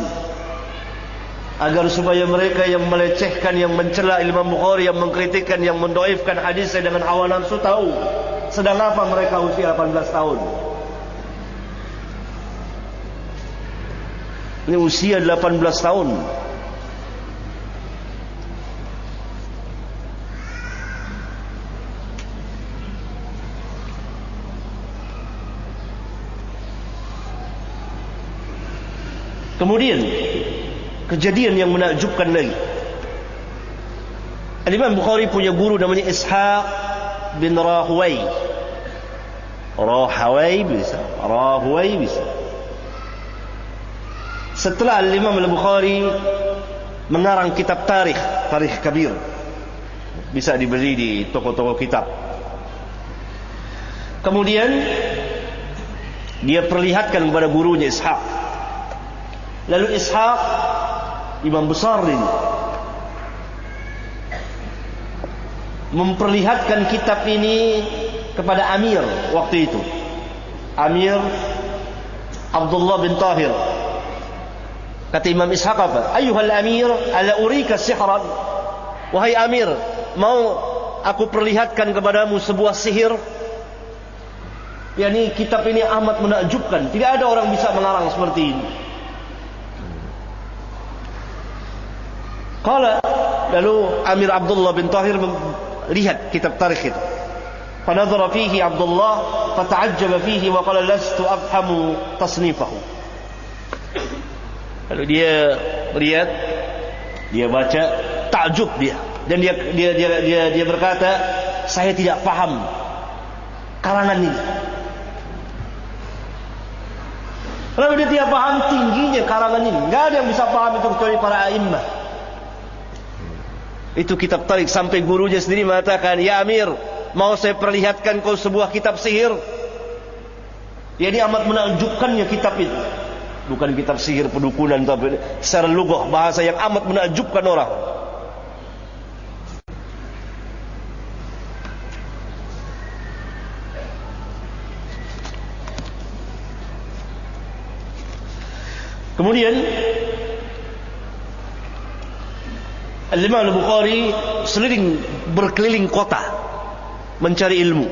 Agar supaya mereka yang melecehkan, yang mencela Imam Bukhari, yang mengkritikkan, yang mendoifkan hadisnya dengan hawa nafsu tahu sedang apa mereka usia 18 tahun. Ini usia 18 tahun. Kemudian kejadian yang menakjubkan lagi. Al-Imam Bukhari punya guru namanya Ishaq bin Rahway. Rahway bisa, Rahway bisa. Setelah Al-Imam Al-Bukhari mengarang kitab tarikh, Tarikh Kabir, bisa dibeli di toko-toko kitab. Kemudian dia perlihatkan kepada gurunya Ishaq. Lalu Ishaq, imam besar ini, memperlihatkan kitab ini kepada Amir waktu itu. Amir Abdullah bin Tahir. Kata Imam Ishaq apa? Ayyuhal Amir, ala urika sihran. Wahai Amir, mau aku perlihatkan kepadamu sebuah sihir? Yani kitab ini amat menakjubkan. Tidak ada orang bisa mengarang seperti ini. Qala, lalu Amir Abdullah bin Tahir melihat kitab tarikh itu. Fanadhara fihi Abdullah fata'ajjaba fihi wa qala lastu afhamu tasnifahu. Lalu dia lihat, dia baca, takjub dia, dan dia berkata, saya tidak paham karangan ini. Lalu dia tidak paham tingginya karangan ini. Enggak ada yang bisa paham itu kecuali para a'immah. Itu kitab tarik, sampai gurunya sendiri mengatakan, ya Amir, mau saya perlihatkan kau sebuah kitab sihir? Jadi amat menakjubkannya kitab itu. Bukan kitab sihir pedukunan, tapi secara lughah, bahasa yang amat menakjubkan orang. Kemudian Al-Imam Al-Bukhari berkeliling kota mencari ilmu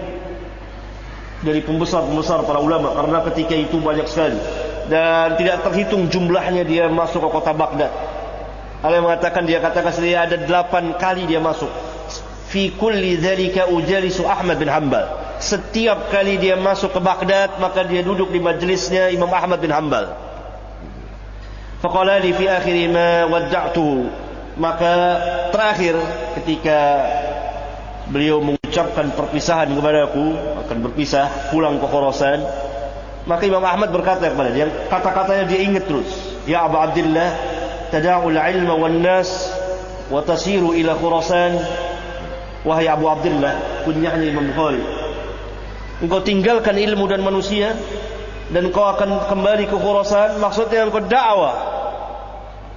dari pembesar-pembesar para ulama, karena ketika itu banyak sekali dan tidak terhitung jumlahnya dia masuk ke kota Baghdad. Ada yang mengatakan, dia katakan sendiri ada 8 kali dia masuk. Fi kulli dzalika ujalisu Ahmad bin Hanbal. Setiap kali dia masuk ke Baghdad, maka dia duduk di majelisnya Imam Ahmad bin Hanbal. Faqala li fi akhir ma wadda'tuhu. Maka terakhir ketika beliau mengucapkan perpisahan kepadaku, akan berpisah pulang ke Khurasan, maka Imam Ahmad berkata kepada dia, kata-katanya dia ingat terus, ya Abu Abdullah, tada'ul ilma wan nas wa tasiru ila Khurasan. Wahai Abu Abdullah, kunyahnya Imam Bukhari, engkau tinggalkan ilmu dan manusia dan engkau akan kembali ke Khurasan, maksudnya engkau dakwah.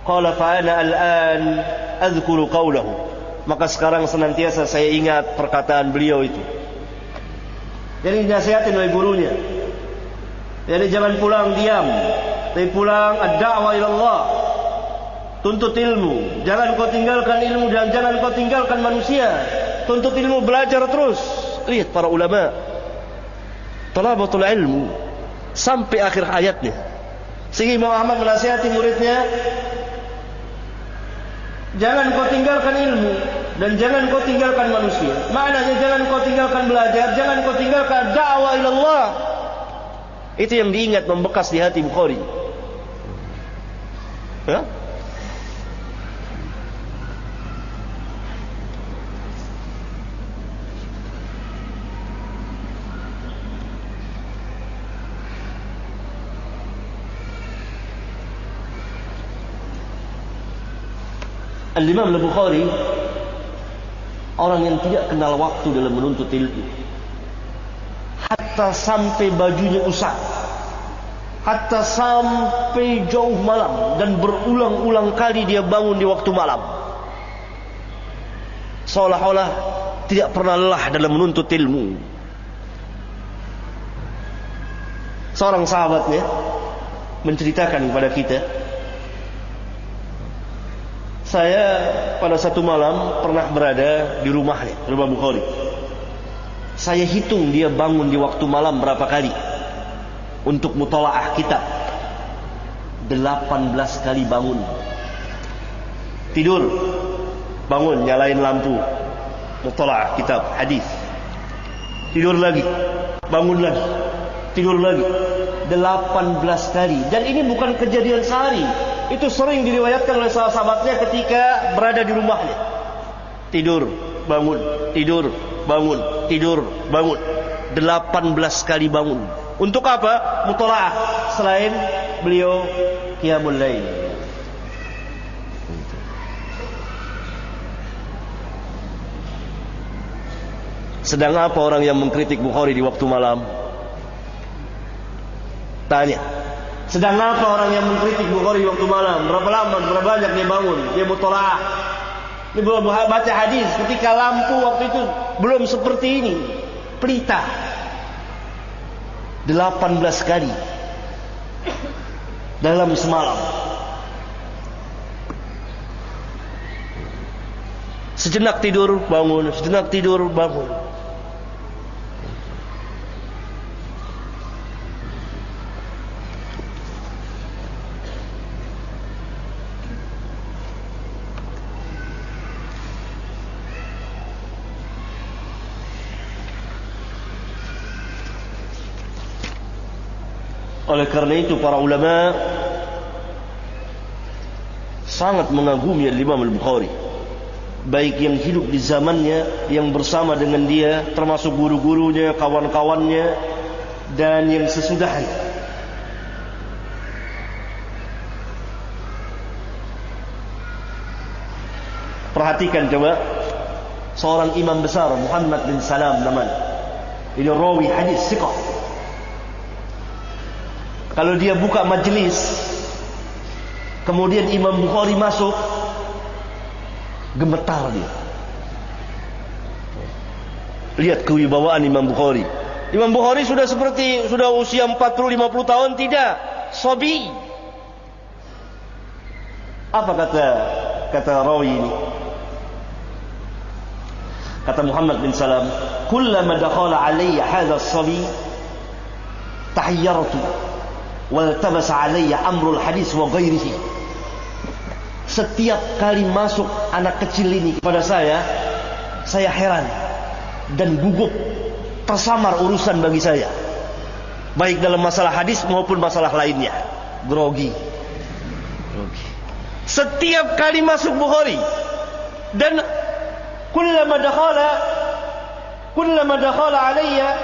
Qala fa ana al'an adhkuru qawlahu. Maka sekarang senantiasa saya ingat perkataan beliau itu. Jadi nasihatin oleh gurunya. Jadi jangan pulang diam, tapi pulang ad-da'wah ila Allah. Tuntut ilmu, jangan kau tinggalkan ilmu dan jangan kau tinggalkan manusia. Tuntut ilmu, belajar terus. Lihat para ulama, talabatul ilmu sampai akhir hayatnya. Sehingga Imam Ahmad menasihati muridnya, jangan kau tinggalkan ilmu dan jangan kau tinggalkan manusia. Maknanya jangan kau tinggalkan belajar, jangan kau tinggalkan dakwah ila Allah. Itu yang diingat, membekas di hati Bukhari. Ya? Al-Imam Al-Bukhari orang yang tidak kenal waktu dalam menuntut ilmu. Hatta sampai bajunya usang, hatta sampai jauh malam, dan berulang-ulang kali dia bangun di waktu malam, seolah-olah tidak pernah lelah dalam menuntut ilmu. Seorang sahabatnya menceritakan kepada kita, saya pada satu malam pernah berada di rumahnya, rumah Bukhari. Saya hitung dia bangun di waktu malam berapa kali untuk mutalaah kitab. 18 kali bangun. Tidur, bangun, nyalain lampu, mutalaah kitab hadis. Tidur lagi, bangun lagi, tidur lagi. 18 kali. Dan ini bukan kejadian sehari. Itu sering diriwayatkan oleh sahabat-sahabatnya ketika berada di rumahnya. Tidur, bangun, tidur, bangun, tidur, bangun. 18 kali bangun. Untuk apa? Mutalaah. Selain beliau qiyamul lail. Sedang apa orang yang mengkritik Bukhari di waktu malam? Tanya. Sedang apa orang yang mengkritik Bukhari di waktu malam? Berapa lama, berapa banyak dia bangun? Dia mutalaah. Dia belum baca hadis ketika lampu waktu itu belum seperti ini. Pelita. 18 kali dalam semalam. Sejenak tidur, bangun. Sejenak tidur, bangun. Oleh karena itu para ulama sangat mengagumi Imam Al-Bukhari, baik yang hidup di zamannya, yang bersama dengan dia, termasuk guru-gurunya, kawan-kawannya, dan yang sesudahnya. Perhatikan coba, seorang imam besar Muhammad bin Salam namanya, ini rawi hadis thiqah. Kalau dia buka majlis, kemudian Imam Bukhari masuk, gemetar dia. Lihat kewibawaan Imam Bukhari. Imam Bukhari sudah usia 40-50 tahun, tidak, sobi. Apa kata rawi ini? Kata Muhammad bin Salam, "Kullama dakhala alayya hadha as-sabi tahayyartu waltabasa alayya amrul hadis wa ghairihi." Setiap kali masuk anak kecil ini kepada saya heran dan gugup, tersamar urusan bagi saya, baik dalam masalah hadis maupun masalah lainnya. Grogi. Setiap kali masuk Bukhari, dan kullama dakhala alayya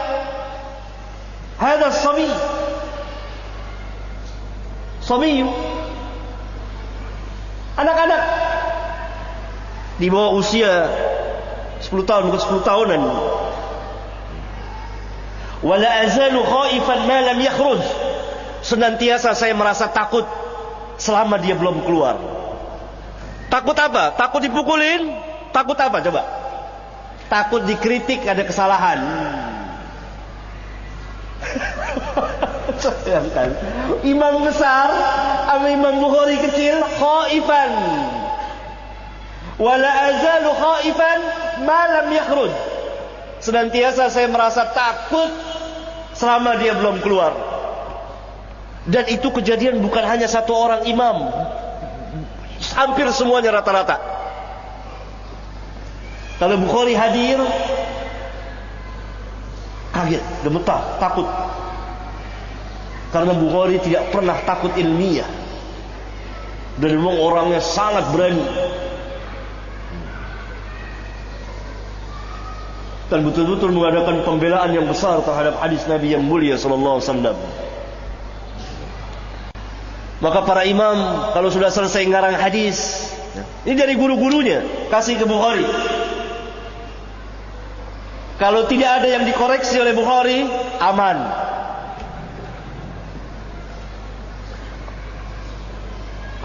hadha as-sabi, anak-anak di bawah usia 10 tahun, bukan 10 tahunan. Wala azalu khaifan ma lam yakhruj. Senantiasa saya merasa takut selama dia belum keluar. Takut apa? Takut dipukulin? Takut apa coba? Takut dikritik ada kesalahan. Sayangkan imam besar sama imam Bukhari kecil khaifan. Wala azalu khaifan ma lam yakhruj. Senantiasa saya merasa takut selama dia belum keluar. Dan itu kejadian bukan hanya satu orang imam, hampir semuanya rata-rata. Kalau Bukhari hadir, kaget, gemetar, takut. Karena Bukhari tidak pernah takut ilmiah, dan memang orangnya sangat berani. Dan betul-betul mengadakan pembelaan yang besar terhadap hadis Nabi yang mulia sallallahu alaihi wasallam. Maka para imam kalau sudah selesai ngarang hadis, ini dari guru-gurunya kasih ke Bukhari. Kalau tidak ada yang dikoreksi oleh Bukhari, aman.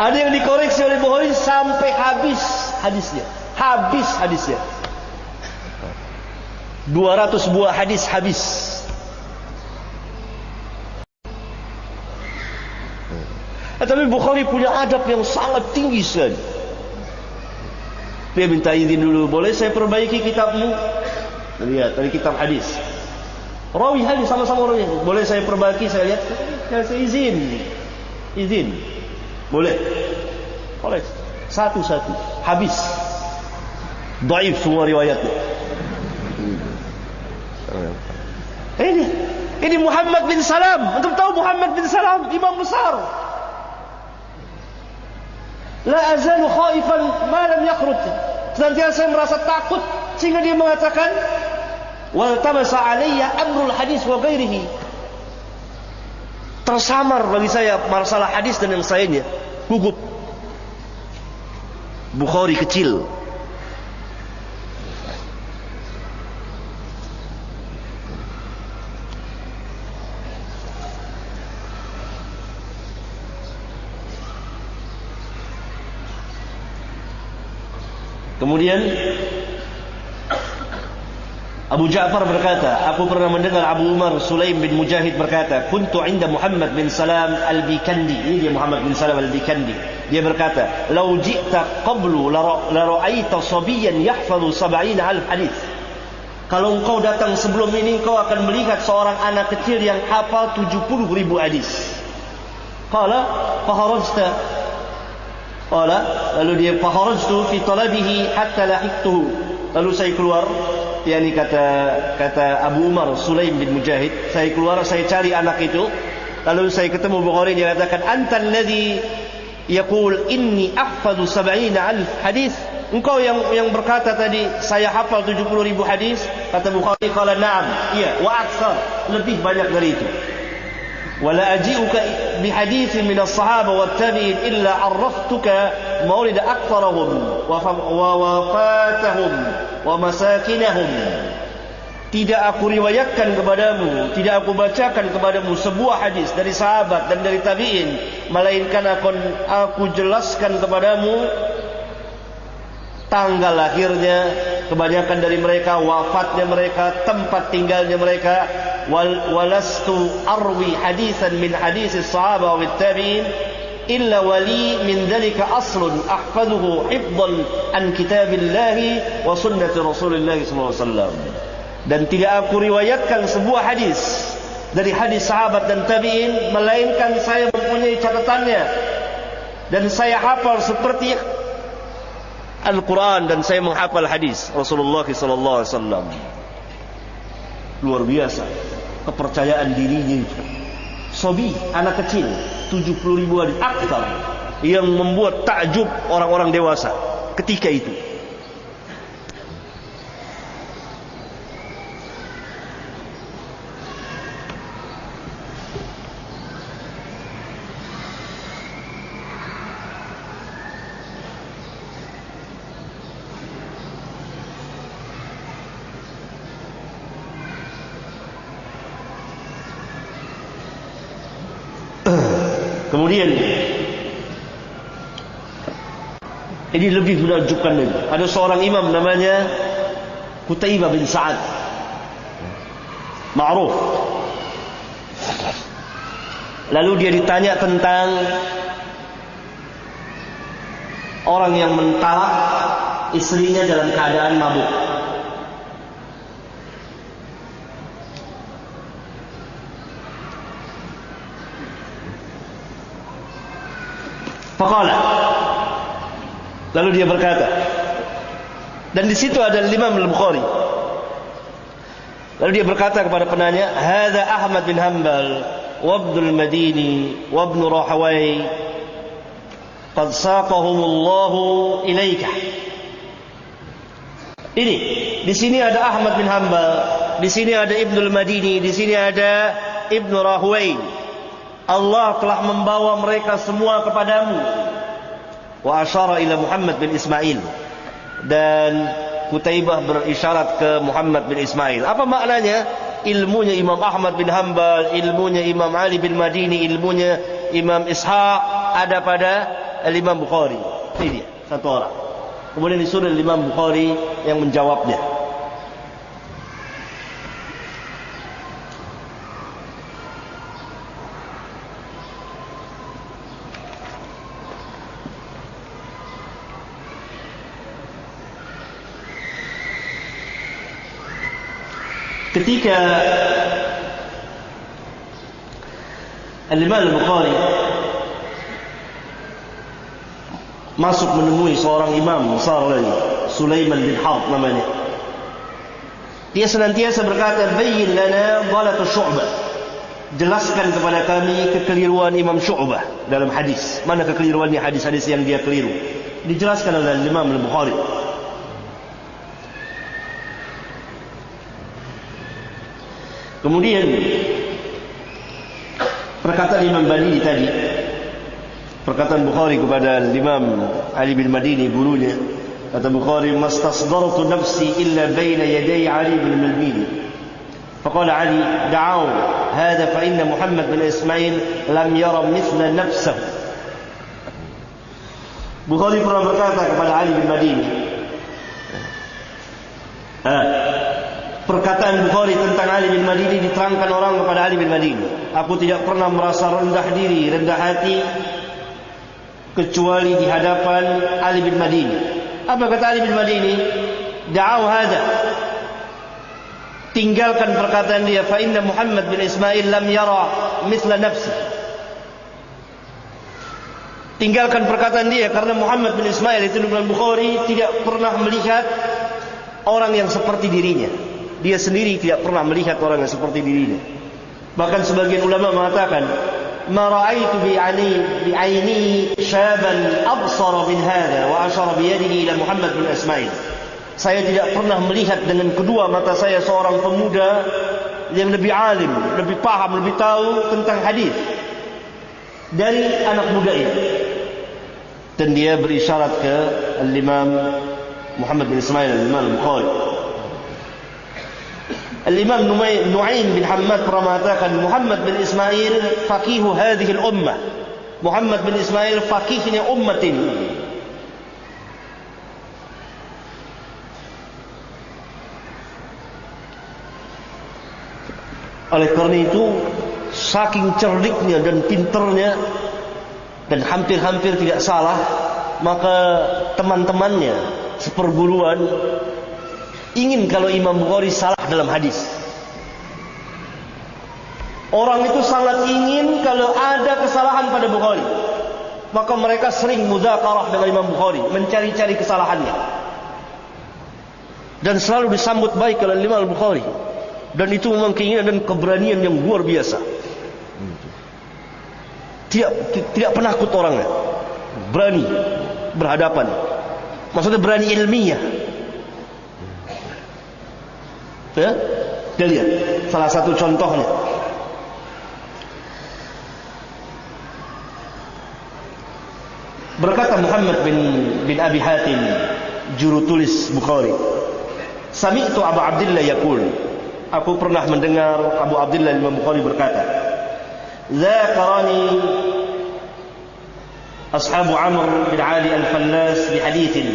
Ada yang dikoreksi oleh Bukhari sampai habis hadisnya. 200 buah hadis habis. Tapi Bukhari punya adab yang sangat tinggi sekali. Dia minta izin dulu, boleh saya perbaiki kitabmu? Lihat dari kitab hadis. Rawi hadis sama-sama rawi. Boleh saya perbaiki? Saya lihat. Saya izin. Boleh. Satu-satu. Habis. Dhaif semua riwayatnya. Ini Muhammad bin Salam. Antum tahu Muhammad bin Salam, imam besar. La azalu khaifan ma lam yakhruj. Senantiasa saya merasa takut sehingga dia mengatakan wal tabasa alayya amrul hadis wa ghairihi. Tersamar bagi saya masalah hadis dan yang lainnya. Gugup. Bukhari kecil. Kemudian Abu Ja'far berkata, aku pernah mendengar Abu Umar Sulaim bin Mujahid berkata, kuntu inda Muhammad bin Salam al-Bikandi. Ini dia Muhammad bin Salam al-Bikandi. Dia berkata, "Lau ji'ta qablu la ra'aita sabiyan yahfazu 70,000 hadis." Kalau engkau datang sebelum ini, engkau akan melihat seorang anak kecil yang hafal 70,000 hadis. Qala faharajta. Lalu dia faharajtu fi talabihi hatta lahiqtuhu. Lalu saya keluar, yakni kata Abu Umar Sulaim bin Mujahid, saya keluar, saya cari anak itu. Lalu saya ketemu Bukhari, dia katakan, "Anta alladhi yaqul inni ahfadhu 70,000 hadis." Engkau yang berkata tadi saya hafal 70,000 hadis. Kata Bukhari, qala na'am, iya, wa akthar, lebih banyak dari itu. Wala aji'uka bihaditsin min as-sahaba wat tabi'in illa 'arraftuka mawlid aktharahum wa wafatahum wa masakinahum. Tidak aku riwayatkan kepadamu, tidak aku bacakan kepadamu sebuah hadis dari sahabat dan dari tabi'in, melainkan aku jelaskan kepadamu tanggal lahirnya kebanyakan dari mereka, wafatnya mereka, tempat tinggalnya mereka. Walastu arwi hadisan min hadisis sahaba wa tabi'in illa wali min dzalika aslun ahfazuhu hifdhan an kitabillahi wa sunnati Rasulillah sallallahu alaihi wasallam. Dan tidak aku riwayatkan sebuah hadis dari hadis sahabat dan tabi'in melainkan saya mempunyai catatannya dan saya hafal seperti Al-Quran dan saya menghafal hadis Rasulullah sallallahu alaihi wasallam. Luar biasa kepercayaan dirinya itu. Sobi, anak kecil, 70 ribuan aktar yang membuat takjub orang-orang dewasa ketika itu. Kemudian ini lebih menakjubkan lagi. Ada seorang imam namanya Qutaibah bin Sa'ad, ma'ruf. Lalu dia ditanya tentang orang yang mentalak istrinya dalam keadaan mabuk. Faqala, lalu dia berkata, dan di situ ada Imam Al-Bukhari. Lalu dia berkata kepada penanya, "Hadza Ahmad bin Hanbal wa Abdul Madini wa Ibn Rahawai qad saqahumullahu ilaika." Ini, di sini ada Ahmad bin Hanbal, di sini ada Ibnul Madini, di sini ada Ibn Rahawai. Allah telah membawa mereka semua kepadamu. Wa asyara ila Muhammad bin Ismail. Dan Qutaibah berisyarat ke Muhammad bin Ismail. Apa maknanya? Ilmunya Imam Ahmad bin Hanbal, ilmunya Imam Ali bin Madini, ilmunya Imam Ishaq ada pada Imam Bukhari. Ini dia, satu orang. Kemudian disuruh Imam Bukhari yang menjawabnya. Ketika Al-Imam Al-Bukhari masuk menemui seorang imam besar lagi, Sulaiman bin Harb namanya, dia senantiasa berkata, "Bayyin lana dhalat Syu'bah." Jelaskan kepada kami kekeliruan Imam Syu'bah dalam hadis. Mana kekeliruannya hadis-hadis yang dia keliru? Dijelaskan oleh Imam Al-Bukhari. Kemudian perkataan Imam Madini tadi, perkataan Bukhari kepada Imam Ali bin Madini gurunya, kata Bukhari, "Mastasdartu nafsi illa baina yaday Ali bin Madini." Faqala Ali, "Da'aw hadha fa inna Muhammad bin Ismail lam yara mithla nafsahu." Bukhari pernah berkata kepada Ali bin Madini, perkataan Bukhari tentang Ali bin Madini diterangkan orang kepada Ali bin Madini. "Aku tidak pernah merasa rendah diri, rendah hati kecuali di hadapan Ali bin Madini." Apa kata Ali bin Madini? "Da'aw hada." Tinggalkan perkataan dia, "Fa inna Muhammad bin Ismail lam yara mithla nafsi." Tinggalkan perkataan dia karena Muhammad bin Ismail itu Imam Bukhari tidak pernah melihat orang yang seperti dirinya. Dia sendiri tidak pernah melihat orang yang seperti dirinya. Bahkan sebagian ulama mengatakan, "Ma ra'aitu bi'aini syaban absara min hadha wa asyara bi yadihi ila Muhammad bin Ismail." Saya tidak pernah melihat dengan kedua mata saya seorang pemuda yang lebih alim, lebih paham, lebih tahu tentang hadis dari anak muda ini. Dan dia berisyarat ke Al-Imam Muhammad bin Ismail, Al-Imam Al-Bukhari. Al-Imam Nu'aim bin Hammad pernah mengatakan, "Muhammad bin Ismail faqihu hadhihi al-ummah." Muhammad bin Ismail faqihnya umat ini. Oleh karena itu, saking cerdiknya dan pinternya dan hampir-hampir tidak salah, maka teman-temannya seperguruan ingin kalau Imam Bukhari salah dalam hadis. Orang itu sangat ingin kalau ada kesalahan pada Bukhari, maka mereka sering mudzakarah dengan Imam Bukhari, mencari-cari kesalahannya, dan selalu disambut baik oleh Imam Bukhari. Dan itu memang keinginan dan keberanian yang luar biasa. Tidak penakut orangnya, berani berhadapan. Maksudnya berani ilmiah. Ya, dia lihat salah satu contohnya. Berkata Muhammad bin Abi Hatim, juru tulis Bukhari, sami'tu Abu Abdillah yaqul, aku pernah mendengar Abu Abdillah Imam Bukhari berkata, zakarani ashabu Amr bin Ali al-Fallas bi hadithin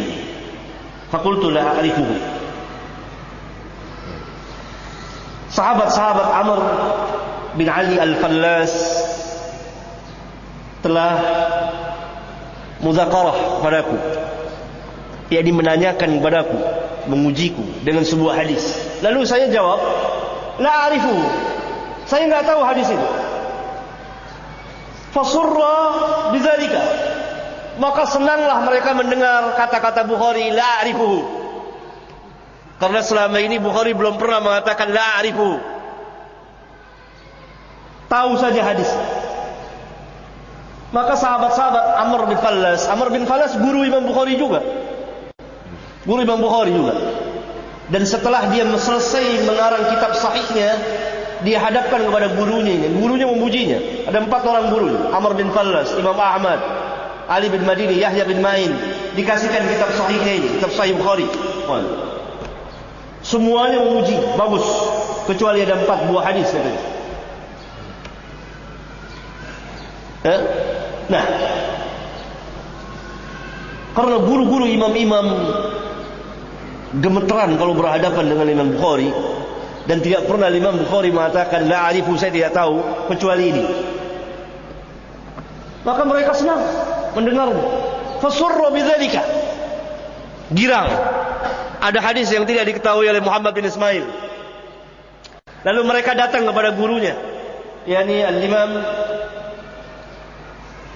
faqultu la a'rifuhu. Sahabat-sahabat Amr bin Ali al-Fallas telah mudzakarah padaku, yakni menanyakan kepadaku, mengujiku dengan sebuah hadis. Lalu saya jawab, la a'rifu, saya enggak tahu hadis itu. Fasurra bidzalika, maka senanglah mereka mendengar kata-kata Bukhari la a'rifu, karena selama ini Bukhari belum pernah mengatakan la a'rifu, tahu saja hadis. Maka sahabat-sahabat Amr bin Fallas guru Imam Bukhari juga, guru Imam Bukhari juga. Dan setelah dia selesai mengarang kitab sahihnya, dia hadapkan kepada gurunya ini. Gurunya memujinya. Ada 4 orang guru, Amr bin Fallas, Imam Ahmad, Ali bin Madini, Yahya bin Ma'in. Dikasihkan kitab sahihnya ini, kitab sahih Bukhari. Semuanya memuji, bagus, kecuali ada 4 buah hadis katanya. Nah, karena guru-guru imam-imam gemeteran kalau berhadapan dengan Imam Bukhari, dan tidak pernah Imam Bukhari mengatakan la arifu, saya tidak tahu kecuali ini, maka mereka senang mendengarnya. Fasurra bidzalika, girang ada hadis yang tidak diketahui oleh Muhammad bin Ismail. Lalu mereka datang kepada gurunya, yakni al-Imam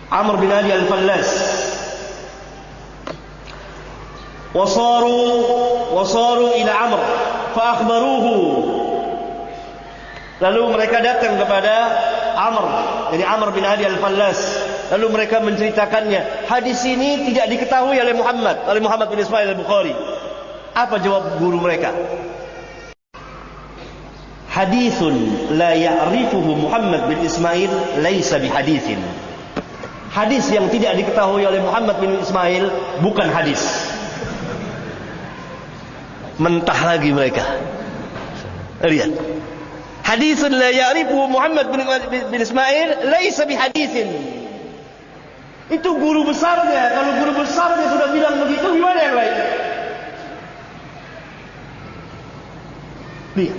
Amr bin Ali al-Fallas. Wasaru ila Amr fa akhbaruhu. Lalu mereka datang kepada Amr, jadi Amr bin Ali al-Fallas. Lalu mereka menceritakannya, hadis ini tidak diketahui oleh Muhammad bin Ismail al-Bukhari. Apa jawab guru mereka? Hadithun la ya'rifuhu Muhammad bin Ismail laisa bihadithin. Hadis yang tidak diketahui oleh Muhammad bin Ismail bukan hadis. Mentah lagi mereka. Lihat. Hadisun la ya'rifu Muhammad bin Ismail laisa bihaditsin. Itu guru besarnya. Kalau guru besarnya sudah bilang begitu, gimana yang lain? Lihat.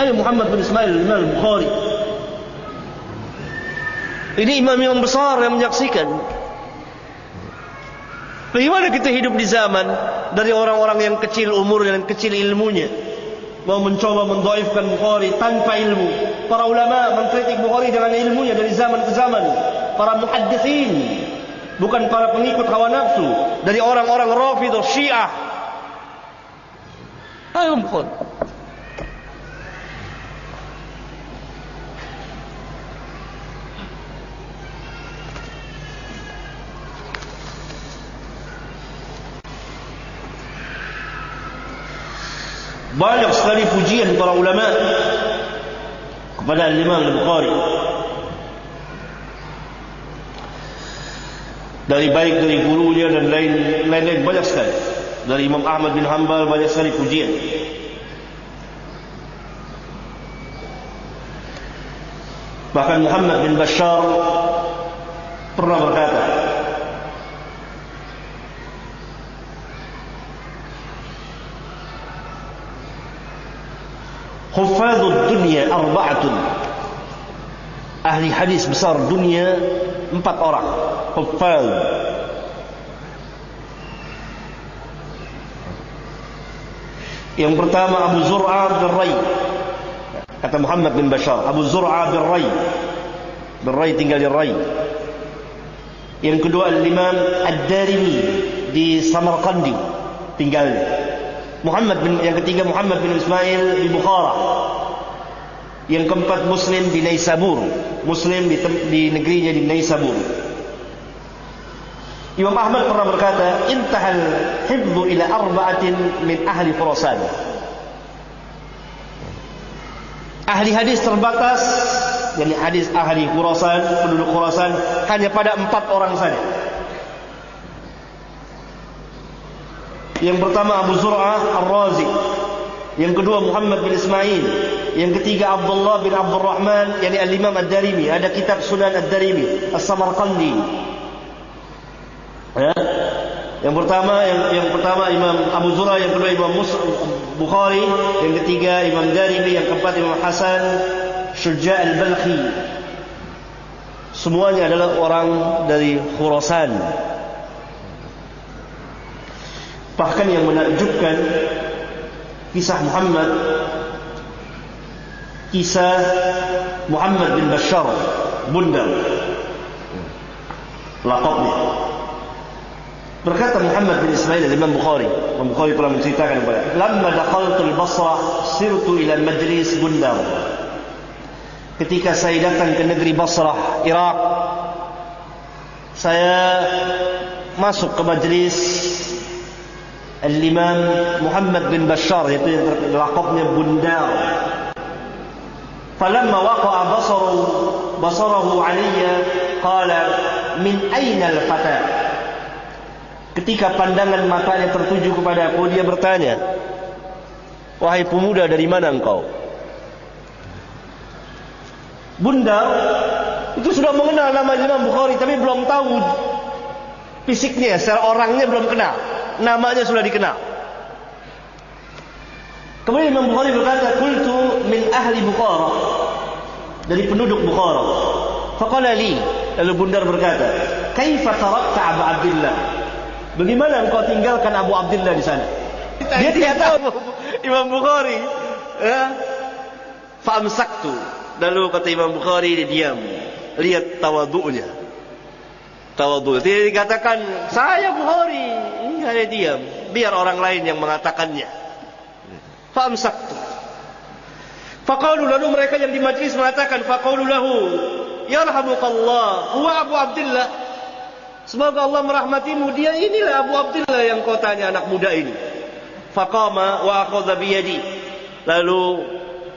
Ayo Muhammad bin Ismail Imam Bukhari. Ini imam-imam besar yang menyaksikan. Bagaimana kita hidup di zaman dari orang-orang yang kecil umur dan kecil ilmunya, mau mencoba mendhaifkan Bukhari tanpa ilmu. Para ulama mengkritik Bukhari dengan ilmunya dari zaman ke zaman. Para muhadditsin, bukan para pengikut hawa nafsu, dari orang-orang Rafidhah Syiah. Ayo Bukhari. Banyak sekali pujian para ulama kepada Imam Al-Bukhari, dari gurunya dan lain-lain banyak sekali. Dari Imam Ahmad bin Hanbal banyak sekali pujian. Bahkan Muhammad bin Bashar pernah berkata, Huffadud dunya arba'atun. Ahli hadis besar dunia 4 orang huffaz. Yang pertama Abu Zur'ah bin Ray, kata Muhammad bin Bashar, Abu Zur'ah bin Ray tinggal di Ray. Yang kedua Al-Imam Ad-Darimi di Samarqandi tinggalnya. Yang ketiga Muhammad bin Ismail di Bukhara. Yang keempat Muslim di Naisabur, Muslim di negerinya di Naisabur. Imam Ahmad pernah berkata, intahal hifdhu ila arba'atin min ahli Khurasan. Ahli hadis terbatas, jadi hadis ahli Khurasan, penduduk Khurasan hanya pada 4 orang saja. Yang pertama Abu Zur'ah Ar-Razi, yang kedua Muhammad bin Ismail, yang ketiga Abdullah bin Abdurrahman, yani Al-Imam Ad-Darimi, ada kitab Sunan Ad-Darimi, As-Samarqandi. Ya. Yang pertama Imam Abu Zur'ah, yang kedua Imam Bukhari, yang ketiga Imam Darimi, yang keempat Imam Hasan Syuja' Al-Balkhi. Semuanya adalah orang dari Khurasan. Bahkan yang menakjubkan, kisah Muhammad bin Bashar Bundar, laqabnya. Berkata Muhammad bin Ismail Imam Bukhari telah menceritakan kepada, lamma dakhaltul Basrah sirtu ila majlis Bundar. Ketika saya datang ke negeri Basrah, Irak, saya masuk ke majlis Al-Imam Muhammad bin Bashar, yaitu yang laqabnya Bundar. Falamma waqa'a basarahu alayya qala min aina al-fata. Ketika pandangan matanya tertuju kepada aku, dia bertanya, wahai pemuda, dari mana engkau? Bundar itu sudah mengenal nama Imam Bukhari, tapi belum tahu fisiknya, secara orangnya belum kenal. Namanya sudah dikenal. Kemudian Imam Bukhari berkata, qultu min ahli Bukhara, dari penduduk Bukhara. Faqala li, lalu Bundar berkata, kaifa tarakta Abu Abdullah? Bagaimana engkau tinggalkan Abu Abdullah di sana? Dia tidak tahu Imam Bukhari. Fa'amsaktu. Lalu kata Imam Bukhari, dia diam. Lihat tawadu'nya. Tawadhu. Tidak dikatakan saya Bukhari. Enggak, dia diam. Biar orang lain yang mengatakannya. Fa'amsaktu. Faqalu, lalu mereka yang di majlis mengatakan, faqalu lahu, yarhamukallah, huwa Abu Abdullah. Semoga Allah merahmatimu, dia inilah Abu Abdullah yang kau tanya, anak muda ini. Faqama wa akhadha biyadi. Lalu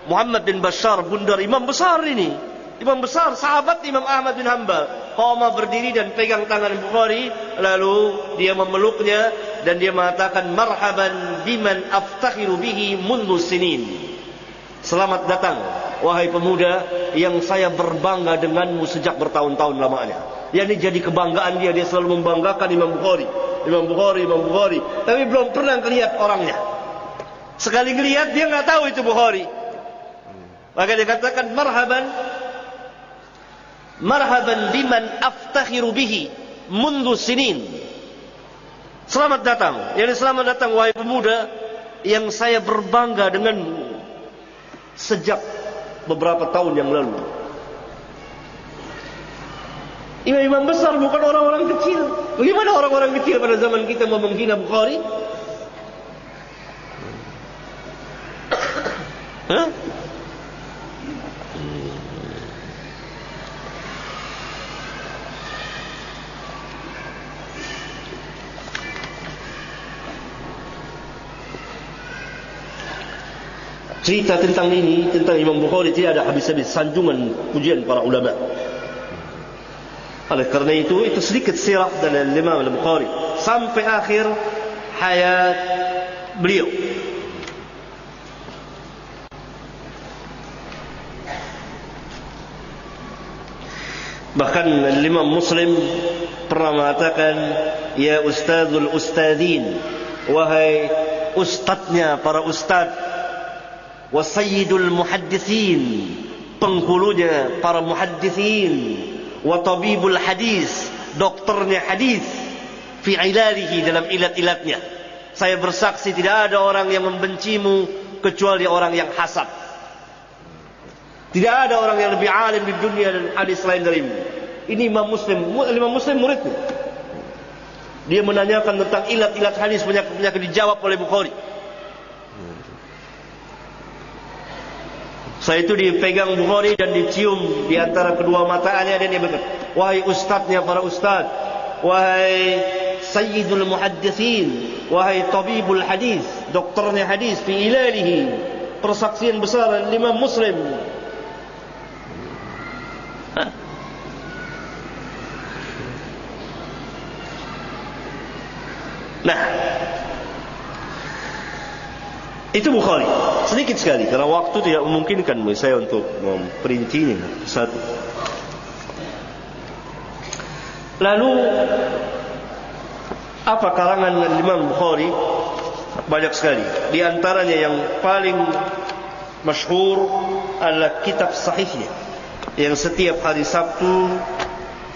Muhammad bin Bashar Bundar, imam besar ini, imam besar, sahabat Imam Ahmad bin Hanbal, qama, berdiri dan pegang tangan Bukhari. Lalu dia memeluknya dan dia mengatakan, marhaban biman aftakhiru bihi mundu sinin. Selamat datang wahai pemuda yang saya berbangga denganmu sejak bertahun-tahun lamanya. Ini jadi kebanggaan dia selalu membanggakan Imam Bukhari. Tapi belum pernah lihat orangnya. Sekali lihat dia enggak tahu itu Bukhari. Maka dia katakan, marhaban biman aftakhiru bihi mundu sinin. Selamat datang. Selamat datang wahai pemuda yang saya berbangga denganmu sejak beberapa tahun yang lalu. Imam-imam besar, bukan orang-orang kecil. Bagaimana orang-orang kecil pada zaman kita mau menghina Bukhari? Hah? Cerita tentang ini, tentang Imam Bukhari, tidak ada habis-habis sanjungan pujian para ulama. Oleh kerana itu sedikit sirah dalam Imam Al-Bukhari sampai akhir hayat beliau. Bahkan Imam Muslim pernah mengatakan, ya ustadzul ustadzin, wahai ustadznya para ustadz, wa sayyidul muhaddithin, penghulunya para muhaddithin, wa tabibul hadis, dokternya hadis, fi ilalihi, dalam ilat-ilatnya. Saya bersaksi tidak ada orang yang membencimu kecuali orang yang hasad. Tidak ada orang yang lebih alim di dunia dan hadis lain darimu. Ini Imam Muslim muridnya. Dia menanyakan tentang ilat-ilat hadis, penyakit-penyakit, dijawab oleh Bukhari. Saya itu dipegang Bukhari dan dicium di antara kedua matanya, dan dia berkata, wahai ustadznya para ustadz, wahai sayyidul muhaddithin, wahai tabibul hadis, dokternya hadis, fi ilalihi, persaksian besar Imam Muslim. Nah, itu Bukhari. Sedikit sekali karena waktu tidak memungkinkan saya untuk memperincinya satu. Lalu apa karangan Imam Bukhari? Banyak sekali. Di antaranya yang paling masyhur adalah kitab sahihnya, yang setiap hari Sabtu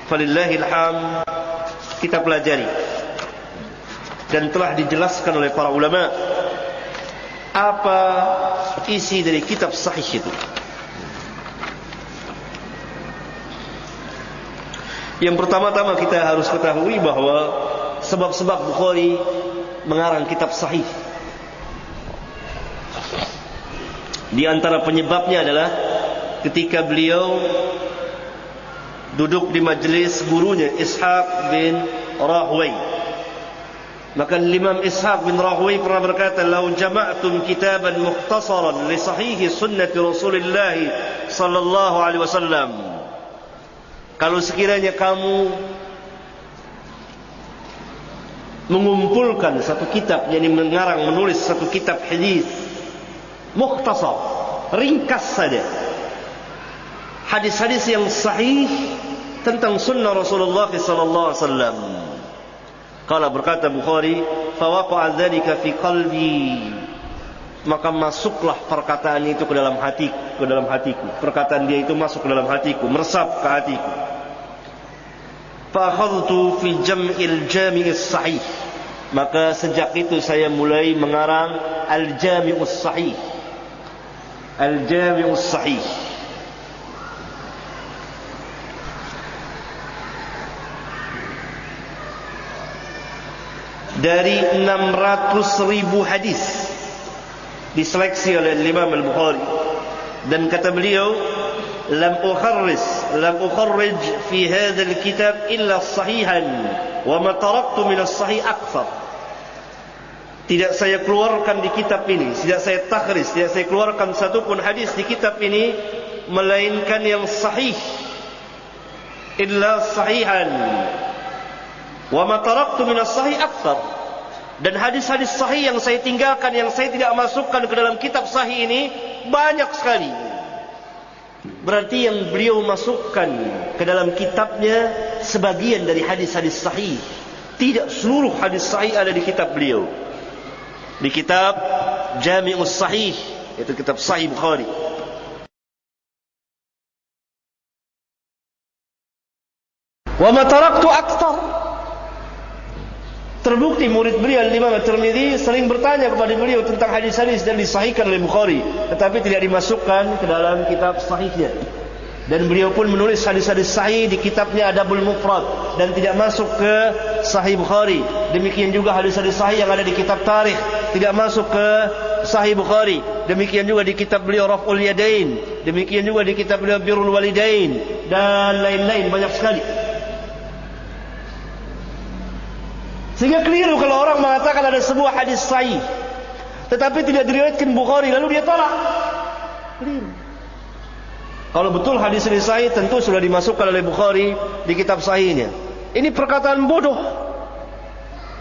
falillahil hamd kita pelajari. Dan telah dijelaskan oleh para ulama apa isi dari kitab sahih itu. Yang pertama-tama kita harus ketahui bahwa sebab-sebab Bukhari mengarang kitab sahih, di antara penyebabnya adalah ketika beliau duduk di majelis gurunya Ishaq bin Rahway. Maka Imam Ishaq bin Rahway pernah berkata, "Lau jama'tum kitaban mukhtasaran li sahihi sunnati Rasulillah sallallahu alaihi wasallam." Kalau sekiranya kamu mengumpulkan satu kitab, yakni menulis satu kitab hadis mukhtasar, ringkas saja, hadis-hadis yang sahih tentang sunnah Rasulullah sallallahu alaihi wasallam. Kalau berkata Bukhari, fawaqa'a dzalika fi qalbi, maka masuklah perkataan itu ke dalam hatiku. Perkataan dia itu masuk ke dalam hatiku, meresap ke hatiku. Fa akhadtu fi jam'il jami'is sahih, maka sejak itu saya mulai mengarang al-jami'us sahih. Al-jami'us sahih. Dari 600.000 hadis diseleksi oleh Imam Al-Bukhari, dan kata beliau, lam ukharrij fi hadha al-kitab illa sahihan wa ma taraktu min as-sahih akthar. Tidak saya keluarkan di kitab ini, tidak saya takhrij, tidak saya keluarkan satu pun hadis di kitab ini melainkan yang sahih, illa sahihan wa ma taraktu min as-sahih akthar. Dan hadis-hadis sahih yang saya tinggalkan, yang saya tidak masukkan ke dalam kitab sahih ini banyak sekali. Berarti yang beliau masukkan ke dalam kitabnya sebagian dari hadis-hadis sahih. Tidak seluruh hadis sahih ada di kitab beliau. Di kitab Jami'us Sahih, itu kitab Sahih Bukhari. Wa ma taraktu akthar. Terbukti murid beliau Imam At-Tirmidzi sering bertanya kepada beliau tentang hadis-hadis yang disahihkan oleh Bukhari, tetapi tidak dimasukkan ke dalam kitab sahihnya. Dan beliau pun menulis hadis-hadis sahih di kitabnya Adabul Mufrad dan tidak masuk ke Sahih Bukhari. Demikian juga hadis-hadis sahih yang ada di kitab Tarikh tidak masuk ke Sahih Bukhari. Demikian juga di kitab beliau Raf'ul Yadain, demikian juga di kitab beliau Birrul Walidain, dan lain-lain banyak sekali. Sehingga keliru kalau orang mengatakan ada sebuah hadis sahih tetapi tidak diriwayatkan Bukhari lalu dia tolak. Keliru. Kalau betul hadis ini sahih, tentu sudah dimasukkan oleh Bukhari di kitab sahihnya. Ini perkataan bodoh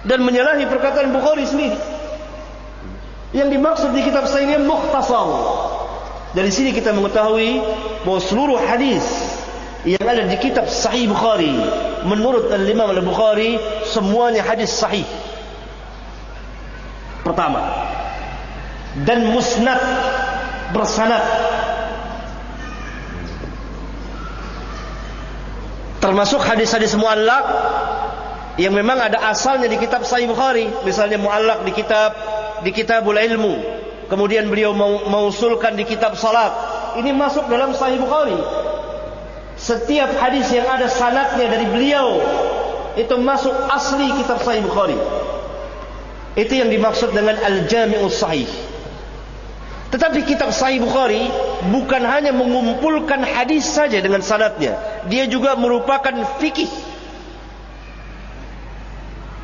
dan menyalahi perkataan Bukhari sendiri. Yang dimaksud di kitab sahihnya mukhtasar. Dari sini kita mengetahui bahwa seluruh hadis yang ada di kitab Sahih Bukhari menurut Imam Al-Bukhari semuanya hadis sahih. Pertama, dan musnad, bersanad. Termasuk hadis-hadis mu'allaq yang memang ada asalnya di kitab Sahih Bukhari. Misalnya mu'allaq di kitabul ilmu, kemudian beliau mausulkan di kitab salat. Ini masuk dalam Sahih Bukhari. Setiap hadis yang ada sanadnya dari beliau itu masuk asli kitab Sahih Bukhari. Itu yang dimaksud dengan Al-Jami'us Sahih. Tetapi kitab Sahih Bukhari bukan hanya mengumpulkan hadis saja dengan sanadnya, dia juga merupakan fikih,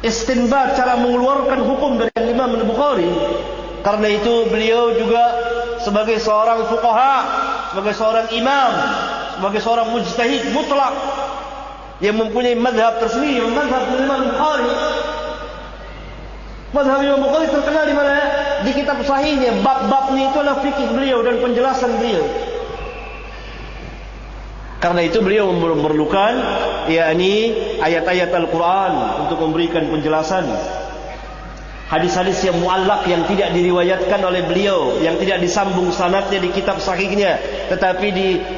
istinbat, cara mengeluarkan hukum dari Imam Al-Bukhari. Karena itu beliau juga sebagai seorang fuqaha, sebagai seorang imam, sebagai seorang mujtahid mutlak yang mempunyai madhab tersendiri, madhab Imam Bukhari. Madhab Imam Bukhari terkenal di mana? Di kitab sahihnya, bab-babnya itu adalah fikih beliau dan penjelasan beliau. Karena itu beliau memerlukan yakni ayat-ayat Al-Quran untuk memberikan penjelasan. Hadis-hadis yang mu'allaq yang tidak diriwayatkan oleh beliau, yang tidak disambung sanadnya di kitab sahihnya, tetapi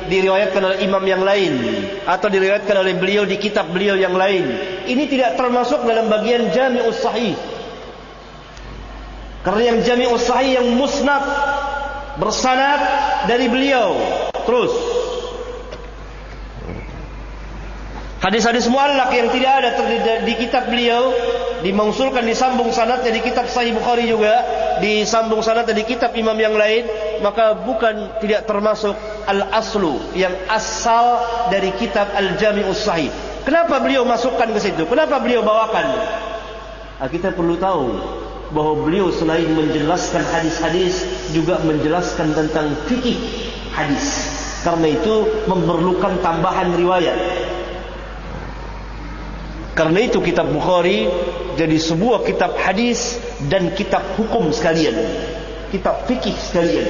diriwayatkan oleh imam yang lain, atau diriwayatkan oleh beliau di kitab beliau yang lain, ini tidak termasuk dalam bagian Jami'us Sahih. Karena yang Jami'us Sahih yang musnad, bersanad dari beliau terus. Hadis-hadis mu'allaq yang tidak ada di kitab beliau, dimausulkan, disambung sanadnya di kitab Sahih Bukhari juga, disambung sanadnya di kitab imam yang lain, maka bukan, tidak termasuk al-aslu, yang asal dari kitab Al-Jami'us Sahih. Kenapa beliau masukkan ke situ? Kenapa beliau bawakan? Kita perlu tahu bahwa beliau selain menjelaskan hadis-hadis juga menjelaskan tentang fikih hadis. Karena itu memerlukan tambahan riwayat. Karena itu kitab Bukhari jadi sebuah kitab hadis dan kitab hukum sekalian, kitab fikih sekalian.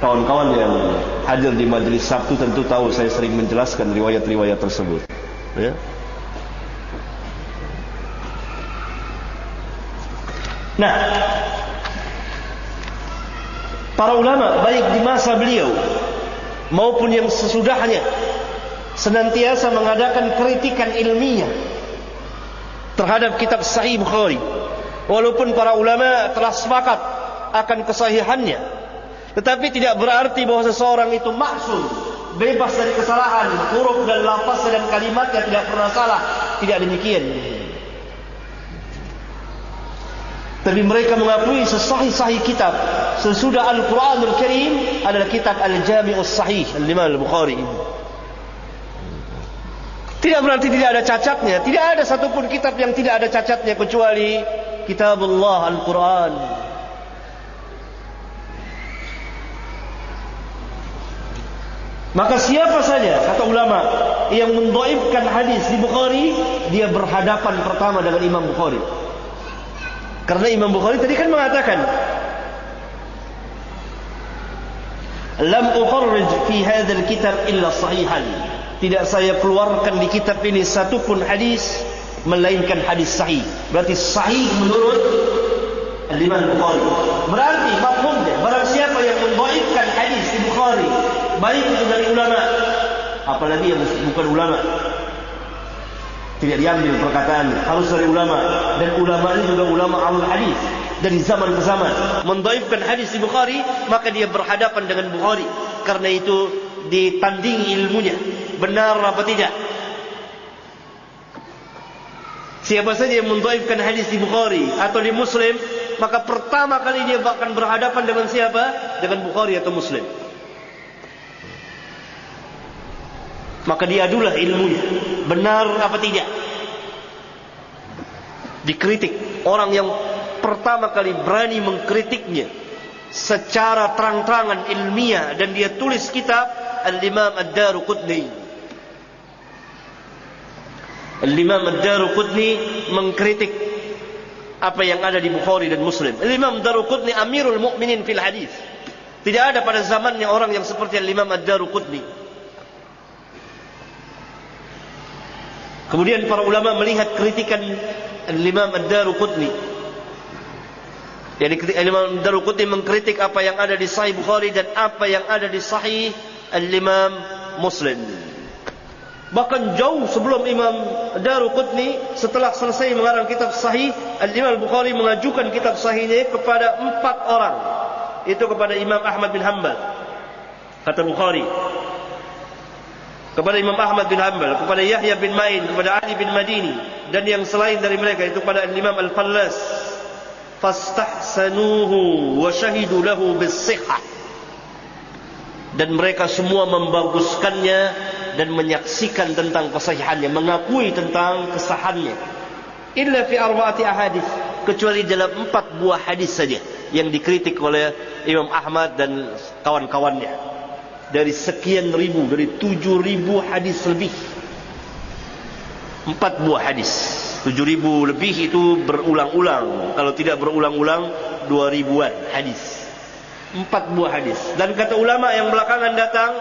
Kawan-kawan yang hadir di majelis Sabtu tentu tahu saya sering menjelaskan riwayat-riwayat tersebut, ya. Nah, para ulama baik di masa beliau maupun yang sesudahnya senantiasa mengadakan kritikan ilmiah terhadap kitab Sahih Bukhari. Walaupun para ulama telah sepakat akan kesahihannya, tetapi tidak berarti bahwa seseorang itu maksum, bebas dari kesalahan, huruf dan lafaz dan kalimatnya tidak pernah salah. Tidak demikian. Tapi mereka mengakui sesahih-sahih kitab sesudah Al-Quranul Karim adalah kitab Al-Jami'us Sahih Al-Imam Al-Bukhari. Tidak berarti tidak ada cacatnya. Tidak ada satupun kitab yang tidak ada cacatnya kecuali Kitabullah Al-Quran. Maka siapa saja, kata ulama, yang mendhaifkan hadis di Bukhari, dia berhadapan pertama dengan Imam Bukhari. Karena Imam Bukhari tadi kan mengatakan, lam ukharrij fi hadzal kitab illa sahihan. Tidak saya keluarkan di kitab ini satupun hadis melainkan hadis sahih. Berarti sahih menurut Imam Bukhari. Berarti mafhumnya, barang siapa yang mendhaifkan hadis di Bukhari, baik itu dari ulama, apalagi yang bukan ulama, tidak diambil perkataan, harus dari ulama. Dan ulama ini juga ulama ahlul hadis dari zaman ke zaman. Mendhaifkan hadis di Bukhari, maka dia berhadapan dengan Bukhari. Karena itu ditandingi ilmunya, benar apa tidak. Siapa saja yang mendhaifkan hadis di Bukhari atau di Muslim, maka pertama kali dia akan berhadapan dengan siapa? Dengan Bukhari atau Muslim. Maka diadulah ilmunya, benar apa tidak. Dikritik. Orang yang pertama kali berani mengkritiknya secara terang-terangan ilmiah, dan dia tulis kitab Al-Imam Ad-Daruqutni. Al-Imam Ad-Daruqutni mengkritik apa yang ada di Bukhari dan Muslim. Al-Imam Ad-Daruqutni Amirul Mukminin fil hadis. Tidak ada pada zamannya orang yang seperti Al-Imam Ad-Daruqutni. Kemudian para ulama melihat kritikan Al-Imam Ad-Daruqutni, Yani Imam Daruqutni mengkritik apa yang ada di Sahih Bukhari dan apa yang ada di Sahih Al-Imam Muslim. Bahkan jauh sebelum Imam Daruqutni, setelah selesai mengarang kitab Sahih, Al-Imam Bukhari mengajukan kitab Sahihnya kepada 4 orang. Itu kepada Imam Ahmad bin Hanbal, kata Bukhari, kepada Imam Ahmad bin Hanbal, kepada Yahya bin Ma'in, kepada Ali bin Madini, dan yang selain dari mereka, itu kepada Imam Al-Fallas. Fastahsanuhu wa syahidu lahu bis-sihhah. Dan mereka semua membaguskannya dan menyaksikan tentang kesahihannya, mengakui tentang kesahannya. Illa fi arba'ati ahadits, kecuali dalam 4 buah hadis saja yang dikritik oleh Imam Ahmad dan kawan-kawannya. Dari sekian ribu, dari 7.000 hadis lebih, 4 buah hadis. 7.000 lebih itu berulang-ulang. Kalau tidak berulang-ulang, 2.000-an hadis. 4 buah hadis. Dan kata ulama yang belakangan datang,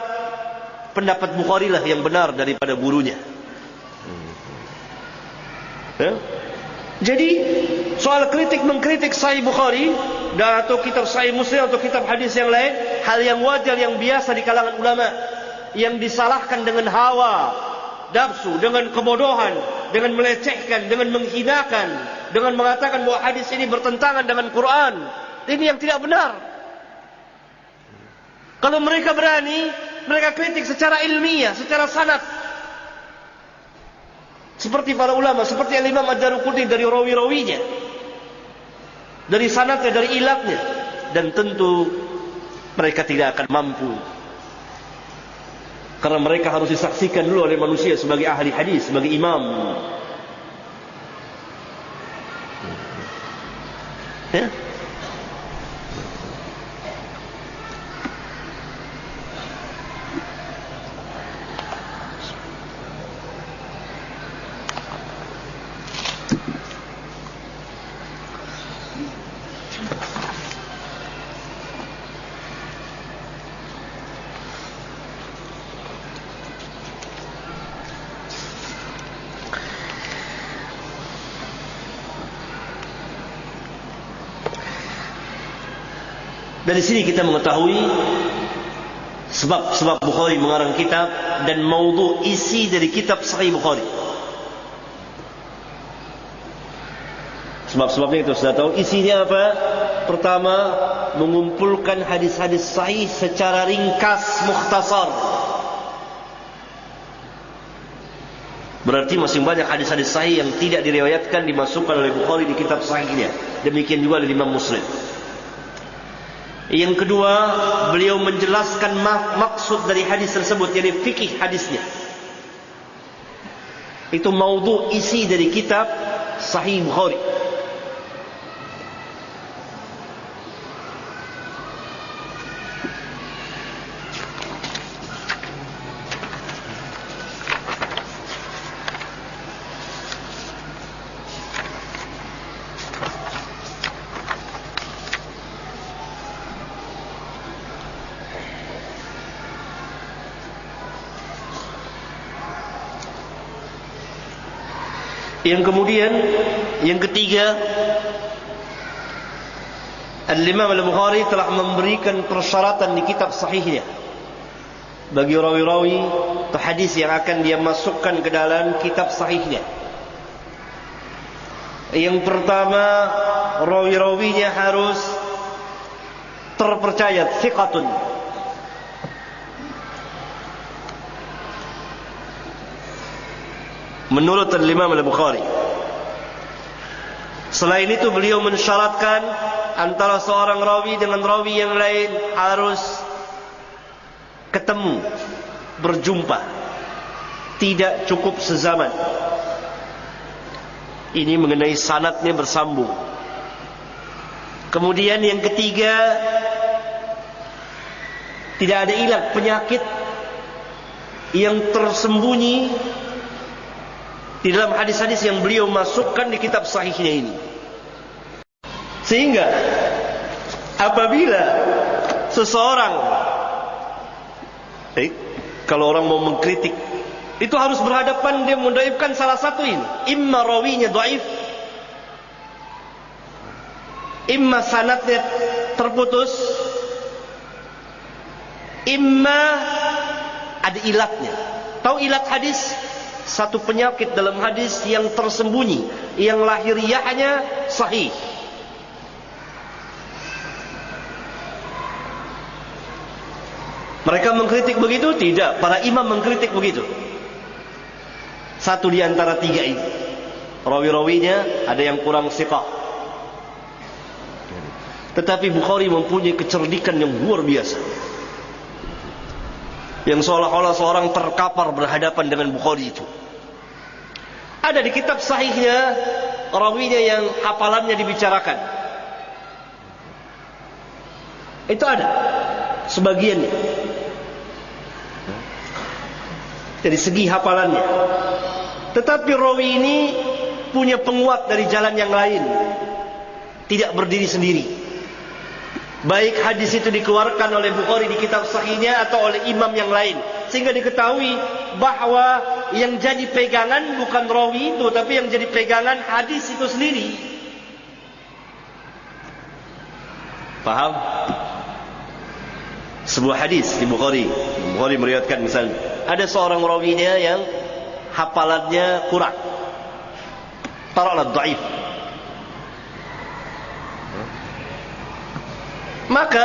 pendapat Bukhari lah yang benar daripada gurunya. Ya? Jadi soal kritik mengkritik Sahih Bukhari dan atau kitab Sahih Muslim atau kitab hadis yang lain, hal yang wajar, yang biasa di kalangan ulama. Yang disalahkan dengan hawa nafsu, dengan kebodohan, dengan melecehkan, dengan menghinakan, dengan mengatakan bahwa hadis ini bertentangan dengan Quran. Ini yang tidak benar. Kalau mereka berani, mereka kritik secara ilmiah, secara sanad. Seperti para ulama, seperti Imam Ad-Daruqutni dari rawi-rawinya, dari sanadnya, dari ilatnya. Dan tentu mereka tidak akan mampu, karena mereka harus disaksikan dulu oleh manusia sebagai ahli hadis, sebagai imam. Ya? Dari sini kita mengetahui sebab Bukhari mengarang kitab dan maudhu isi dari kitab Sahih Bukhari. Sebab-sebabnya itu sudah tahu. Isinya apa? Pertama, mengumpulkan hadis-hadis sahih secara ringkas, mukhtasar. Berarti masih banyak hadis-hadis sahih yang tidak diriwayatkan dimasukkan oleh Bukhari di kitab sahihnya. Demikian juga oleh Imam Muslim. Yang kedua, beliau menjelaskan maksud dari hadis tersebut, yakni fikih hadisnya. Itu maudhu isi dari kitab Sahih Bukhari. Yang kemudian, yang ketiga, Al-Imam Al-Bukhari telah memberikan persyaratan di kitab sahihnya bagi rawi-rawi atau hadis yang akan dia masukkan ke dalam kitab sahihnya. Yang pertama, rawi-rawinya harus terpercaya, thiqatun. Menurut Imam Al-Bukhari. Selain itu, beliau mensyaratkan antara seorang rawi dengan rawi yang lain harus ketemu, berjumpa, tidak cukup sezaman. Ini mengenai sanadnya bersambung. Kemudian yang ketiga, tidak ada ilat, penyakit yang tersembunyi di dalam hadis-hadis yang beliau masukkan di kitab sahihnya ini. Sehingga apabila seseorang, kalau orang mau mengkritik, itu harus berhadapan, dia mendaifkan salah satu ini. Imma rawinya dhaif, imma sanadnya terputus, imma ada ilatnya. Tahu ilat hadis? Satu penyakit dalam hadis yang tersembunyi, yang lahiriahnya sahih. Mereka mengkritik begitu? Tidak. Para imam mengkritik begitu. Satu di antara tiga ini, rawi-rawinya ada yang kurang siqah. Tetapi Bukhari mempunyai kecerdikan yang luar biasa, yang seolah-olah seorang terkapar berhadapan dengan Bukhari itu. Ada di kitab sahihnya rawinya yang hafalannya dibicarakan. Itu ada sebagiannya dari segi hafalannya. Tetapi rawi ini punya penguat dari jalan yang lain, tidak berdiri sendiri. Baik hadis itu dikeluarkan oleh Bukhari di kitab sahihnya atau oleh imam yang lain, sehingga diketahui bahwa yang jadi pegangan bukan rawi itu, tapi yang jadi pegangan hadis itu sendiri. Paham? Sebuah hadis di Bukhari meriwayatkan, misalnya ada seorang rawinya yang hafalannya kurang, taruhlah dhaif. Maka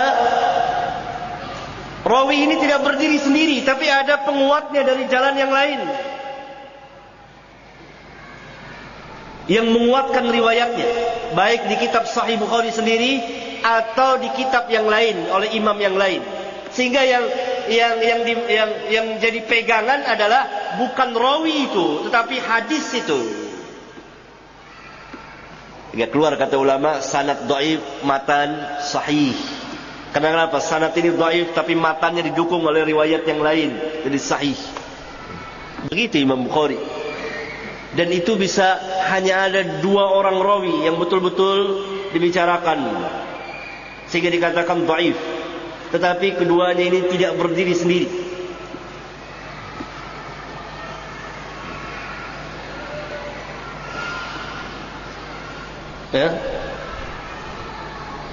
rawi ini tidak berdiri sendiri, tapi ada penguatnya dari jalan yang lain yang menguatkan riwayatnya, baik di kitab Sahih Bukhari sendiri atau di kitab yang lain oleh imam yang lain. Sehingga yang jadi pegangan adalah bukan rawi itu, tetapi hadis itu. Hingga keluar kata ulama, sanad dhaif, matan sahih. Kenapa? Sanad ini dhaif tapi matannya didukung oleh riwayat yang lain, jadi sahih. Begitu Imam Bukhari. Dan itu bisa hanya ada dua orang rawi yang betul-betul dibicarakan, sehingga dikatakan dhaif. Tetapi keduanya ini tidak berdiri sendiri. Ya.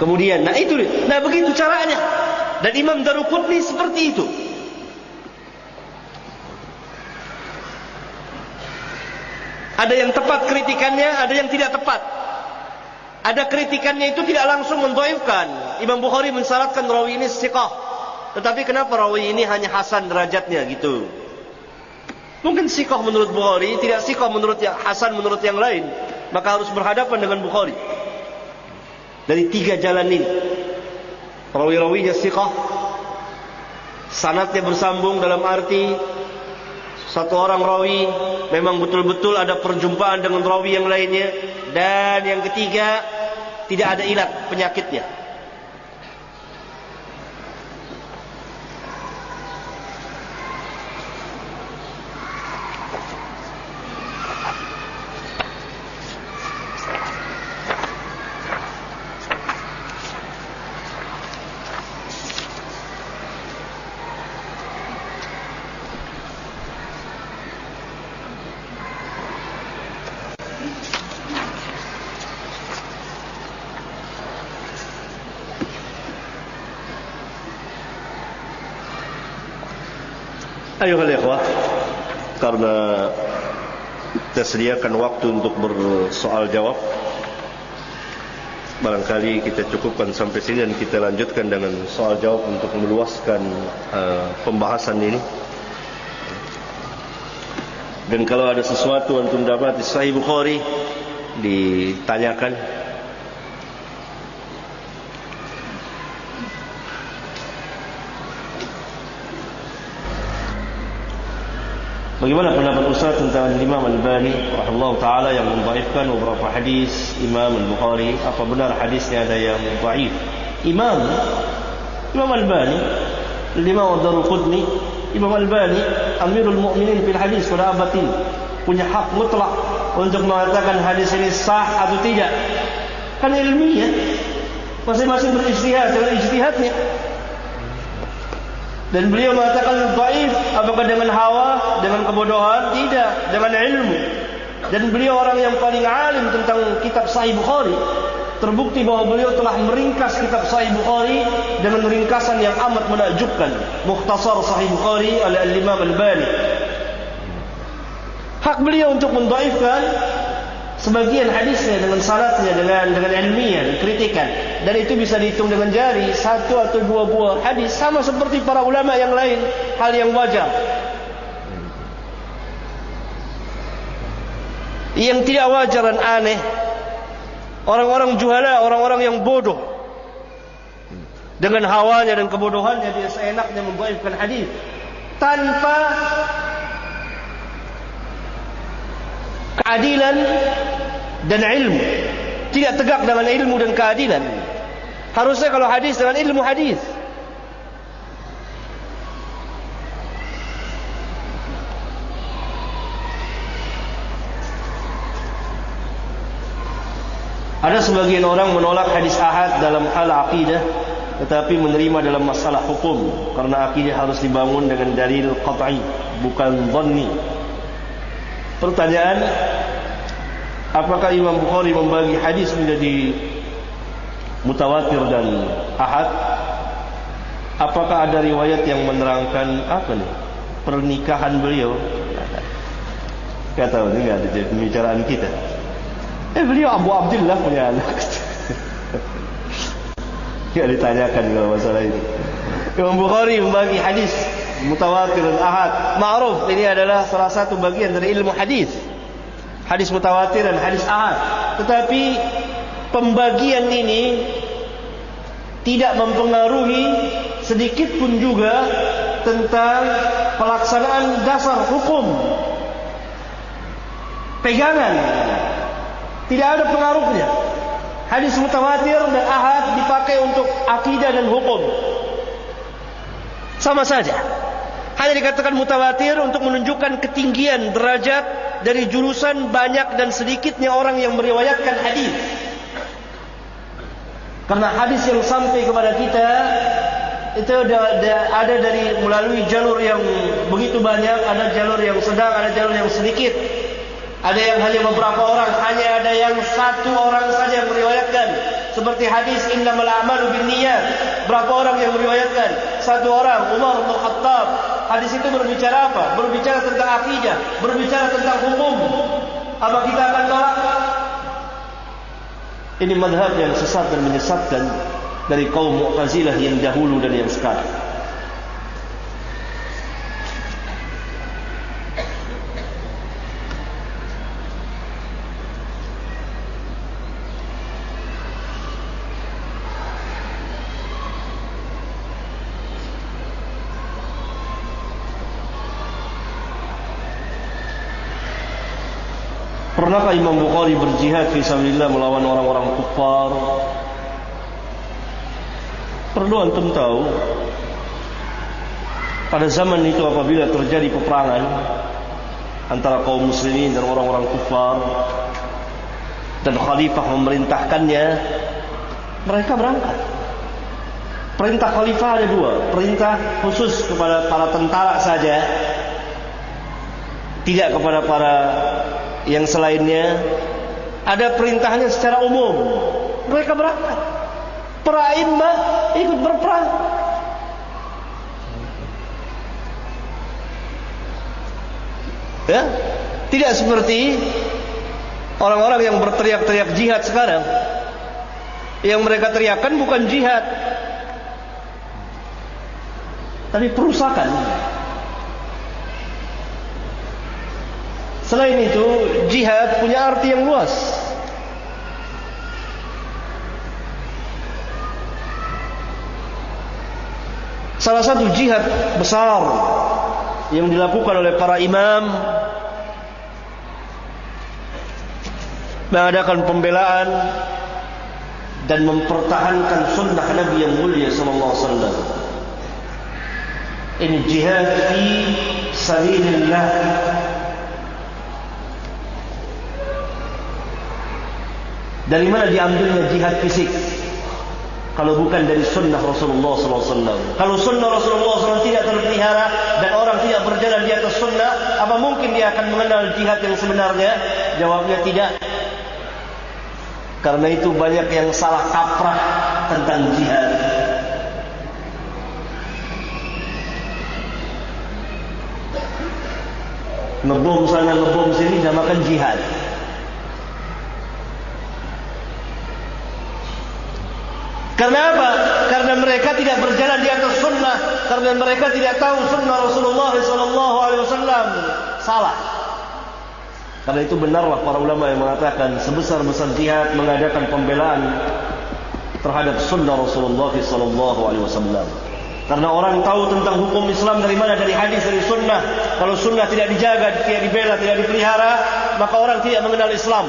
Kemudian, begitu caranya. Dan Imam Daruqutni seperti itu. Ada yang tepat kritikannya, ada yang tidak tepat. Ada kritikannya itu tidak langsung mendhaifkan. Imam Bukhari mensyaratkan rawi ini thiqah. Tetapi kenapa rawi ini hanya hasan derajatnya gitu? Mungkin thiqah menurut Bukhari, tidak thiqah menurut yang hasan menurut yang lain. Maka harus berhadapan dengan Bukhari. Dari tiga jalan ini, rawi-rawinya thiqah, sanadnya bersambung dalam arti satu orang rawi memang betul-betul ada perjumpaan dengan rawi yang lainnya, dan yang ketiga tidak ada ilat penyakitnya. Ayuhal ikhwah, karena kita sediakan waktu untuk bersoal jawab, barangkali kita cukupkan sampai sini dan kita lanjutkan dengan soal jawab untuk meluaskan pembahasan ini. Dan kalau ada sesuatu antum dapat di Sahih Bukhari, ditanyakan. Bagaimana pendapat Ustaz tentang Imam Al-Albani rahimahullah ta'ala yang mendhaifkan beberapa hadis Imam Al-Bukhari? Apa benar hadisnya ada yang dhaif? Imam Al-Albani, Imam Ad-Daruqutni, Imam Al-Albani Amirul Mukminin fil hadis pada abad ini, punya hak mutlak untuk mengatakan hadis ini sah atau tidak. Kan ilmiah, masing-masing berijtihad dengan ijtihadnya. Dan beliau mengatakan dhaif, apakah dengan hawa, dengan kebodohan? Tidak, dengan ilmu. Dan beliau orang yang paling alim tentang kitab Sahih Bukhari. terbukti bahwa beliau telah meringkas kitab Sahih Bukhari dengan ringkasan yang amat menakjubkan. Mukhtasar Sahih Bukhari oleh Al-Imam Al-Albani. Hak beliau untuk mendhaifkan sebagian hadisnya dengan sanadnya, dengan ilmiah dan kritikan, dan itu bisa dihitung dengan jari, satu atau dua buah hadis, sama seperti para ulama yang lain, hal yang wajar. Yang tidak wajar dan aneh, orang-orang juhala, orang-orang yang bodoh, dengan hawanya dan kebodohannya dia seenaknya mendhaifkan hadis tanpa keadilan dan ilmu, tidak tegak dengan ilmu dan keadilan. Harusnya kalau hadis dengan ilmu hadis. Ada sebagian orang menolak hadis ahad dalam hal akidah, tetapi menerima dalam masalah hukum, karena akidah harus dibangun dengan dalil qat'i, bukan dhanni. Pertanyaan, apakah Imam Bukhari membagi hadis menjadi mutawatir dan ahad? Apakah ada riwayat yang menerangkan pernikahan beliau? Enggak tahu, ini enggak ada di pembicaraan kita. Beliau Abu Abdullah punya anak. Enggak ditanyakan kalau masalah ini. Imam Bukhari membagi hadis mutawatir dan ahad. Ma'ruf, ini adalah salah satu bagian dari ilmu hadis. Hadis mutawatir dan hadis ahad. Tetapi pembagian ini tidak mempengaruhi sedikit pun juga tentang pelaksanaan dasar hukum, pegangan. Tidak ada pengaruhnya. Hadis mutawatir dan ahad dipakai untuk akidah dan hukum, sama saja. Hanya dikatakan mutawatir untuk menunjukkan ketinggian derajat dari jurusan banyak dan sedikitnya orang yang meriwayatkan hadis. Karena hadis yang sampai kepada kita itu ada dari melalui jalur yang begitu banyak, ada jalur yang sedang, ada jalur yang sedikit. Ada yang hanya beberapa orang, hanya ada yang satu orang saja yang meriwayatkan. Seperti hadis innamal a'malu binniyat. Berapa orang yang meriwayatkan? Satu orang, Umar bin Khattab. Hadis itu berbicara apa? Berbicara tentang akidah, berbicara tentang hukum. Apa kita akan tolak? Ini mazhab yang sesat dan menyesatkan dari kaum Mu'tazilah yang dahulu dan yang sekarang. Pernahkah Imam Bukhari berjihad fisabilillah melawan orang-orang kufar? Perlu antum tahu, pada zaman itu apabila terjadi peperangan antara kaum muslimin dan orang-orang kufar dan khalifah memerintahkannya, mereka berangkat. Perintah khalifah ada dua, perintah khusus kepada para tentara saja, tidak kepada para yang selainnya. Ada perintahnya secara umum, mereka berangkat. Para imam ikut berperang. Ya, tidak seperti orang-orang yang berteriak-teriak jihad sekarang. Yang mereka teriakkan bukan jihad, tapi perusakan. Selain itu, jihad punya arti yang luas. Salah satu jihad besar yang dilakukan oleh para imam mengadakan pembelaan dan mempertahankan sunnah Nabi yang mulia sallallahu alaihi wasallam. Ini jihad fi sabilillah. Dari mana diambilnya jihad fisik kalau bukan dari sunnah Rasulullah SAW? Kalau sunnah Rasulullah SAW tidak terpelihara dan orang tidak berjalan di atas sunnah, apa mungkin dia akan mengenal jihad yang sebenarnya? Jawabnya tidak. Karena itu banyak yang salah kaprah tentang jihad. Ngebom sana ngebom sini namakan jihad. Karena apa? Karena mereka tidak berjalan di atas sunnah. Karena mereka tidak tahu sunnah Rasulullah SAW. Salah. Karena itu benarlah para ulama yang mengatakan sebesar-besar jihad mengadakan pembelaan terhadap sunnah Rasulullah SAW. Karena orang tahu tentang hukum Islam dari mana? Dari hadis, dari sunnah. Kalau sunnah tidak dijaga, tidak dibela, tidak dipelihara, maka orang tidak mengenal Islam.